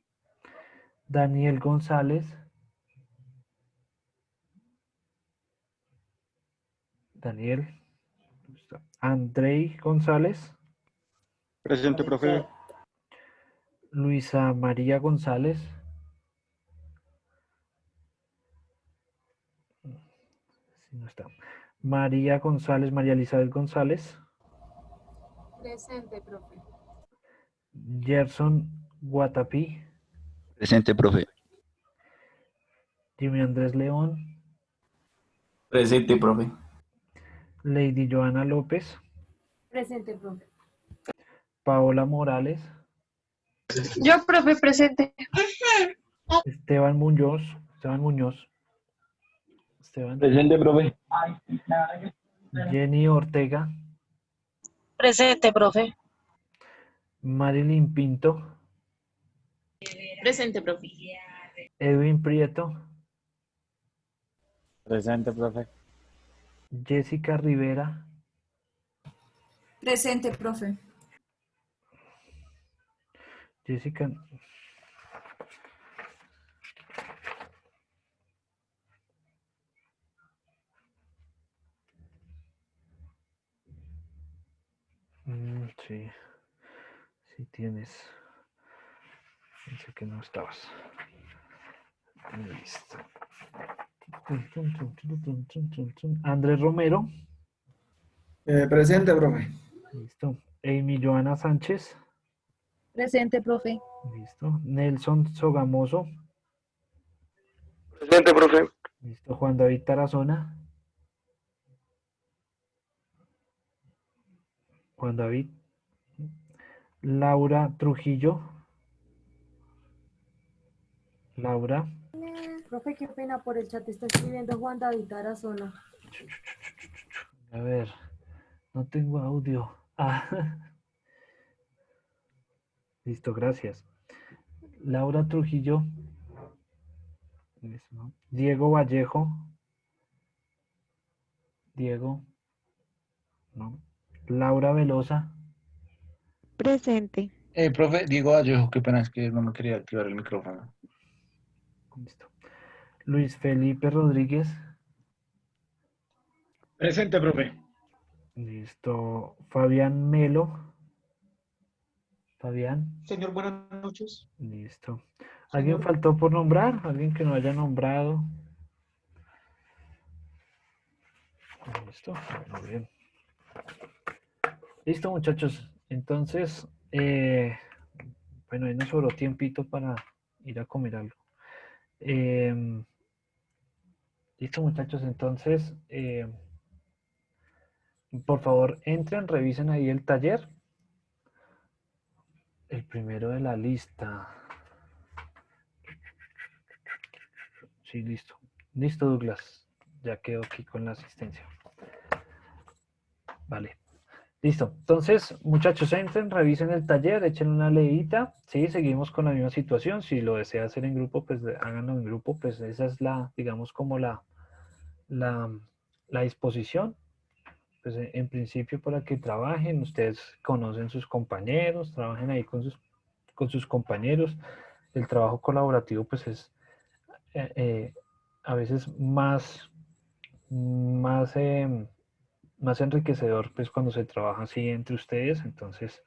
Daniel González. Daniel. Andrei González. Presente, profe. Luisa María González. Sí, no está. María González, María Elizabeth González. Presente, profe. Gerson Guatapí. Presente, profe. Jimmy Andrés León. Presente, profe. Lady Joana López. Presente, profe. Paola Morales. Yo, profe, presente. Esteban Muñoz. Esteban Muñoz. Esteban. Presente, profe. Jenny Ortega. Presente, profe. Marilyn Pinto. Presente, profe. Edwin Prieto. Presente, profe. Jessica Rivera. Presente, profe. Jessica. Sí. Sí tienes. Pensé que no estabas. Listo. Andrés Romero. Presente, profe. Listo. Amy Joana Sánchez. Presente, profe. Listo. Nelson Sogamoso. Presente, profe. Listo. Juan David Tarazona. Juan David. Laura Trujillo. Laura. Profe, qué pena, por el chat está escribiendo Juan David Tarazona. A ver. No tengo audio. Ah. Listo, gracias. Laura Trujillo. Diego Vallejo. Diego. No. Laura Velosa. Presente. Profe, Diego Vallejo, qué pena, es que no me quería activar el micrófono. Listo. Luis Felipe Rodríguez. Presente, profe. Listo. Fabián Melo. Fabián. Señor, buenas noches. Listo. ¿Alguien faltó por nombrar? ¿Alguien que no haya nombrado? Listo. Muy bien. Listo, muchachos. Entonces, bueno, ahí nos sobró tiempito para ir a comer algo. Listo, muchachos. Entonces, por favor, entren, revisen ahí el taller. El primero de la lista. Sí, listo. Listo, Douglas. Ya quedo aquí con la asistencia. Vale. Listo. Entonces, muchachos, entren, revisen el taller, echen una leidita. Sí, seguimos con la misma situación. Si lo desea hacer en grupo, pues háganlo en grupo. Pues esa es la, digamos, como la disposición. Pues en principio para que trabajen, ustedes conocen sus compañeros, trabajen ahí con sus compañeros. El trabajo colaborativo pues es a veces más enriquecedor pues cuando se trabaja así entre ustedes, entonces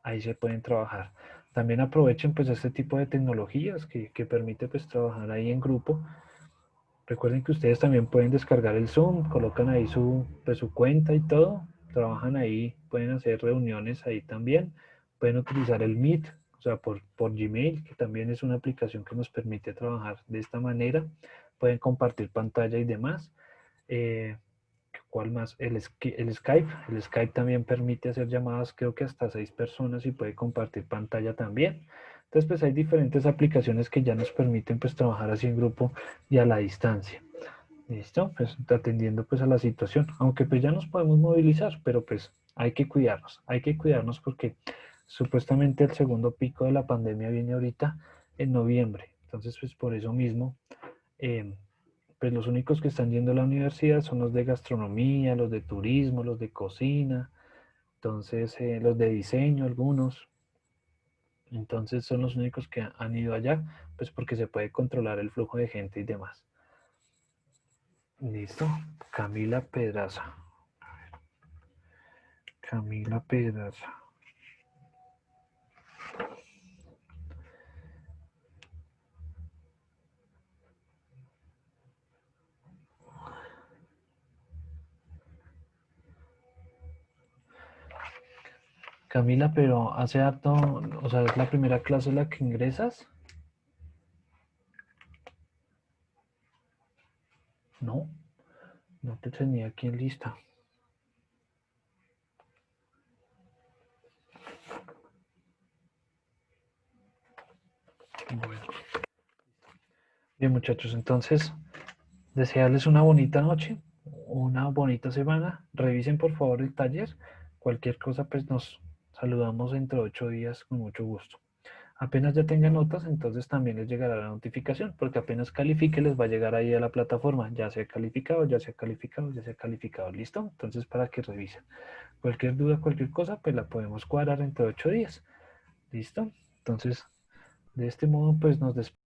ahí se pueden trabajar. También aprovechen pues este tipo de tecnologías que permite pues trabajar ahí en grupo. Recuerden que ustedes también pueden descargar el Zoom, colocan ahí su cuenta y todo, trabajan ahí, pueden hacer reuniones ahí también, pueden utilizar el Meet, o sea, por Gmail, que también es una aplicación que nos permite trabajar de esta manera, pueden compartir pantalla y demás. ¿Cuál más? El Skype también permite hacer llamadas, creo que hasta 6 personas y puede compartir pantalla también. Entonces, pues hay diferentes aplicaciones que ya nos permiten pues trabajar así en grupo y a la distancia. Listo, pues atendiendo pues a la situación, aunque pues ya nos podemos movilizar, pero pues hay que cuidarnos porque supuestamente el segundo pico de la pandemia viene ahorita en noviembre, entonces pues por eso mismo, pues los únicos que están yendo a la universidad son los de gastronomía, los de turismo, los de cocina, entonces los de diseño algunos, entonces son los únicos que han ido allá, pues porque se puede controlar el flujo de gente y demás. Listo, Camila Pedraza. A ver. Camila Pedraza. Camila, pero hace harto, o sea, ¿es la primera clase en la que ingresas? No, no te tenía aquí en lista. Bueno. Bien, muchachos, entonces, desearles una bonita noche, una bonita semana. Revisen por favor el taller. Cualquier cosa, pues nos saludamos dentro de 8 días con mucho gusto. Apenas ya tengan notas, entonces también les llegará la notificación, porque apenas califique les va a llegar ahí a la plataforma, ya sea calificado, ya sea calificado, ya sea calificado, ¿listo? Entonces para que revisen. Cualquier duda, cualquier cosa, pues la podemos cuadrar entre 8 días, ¿listo? Entonces, de este modo, pues nos despedimos.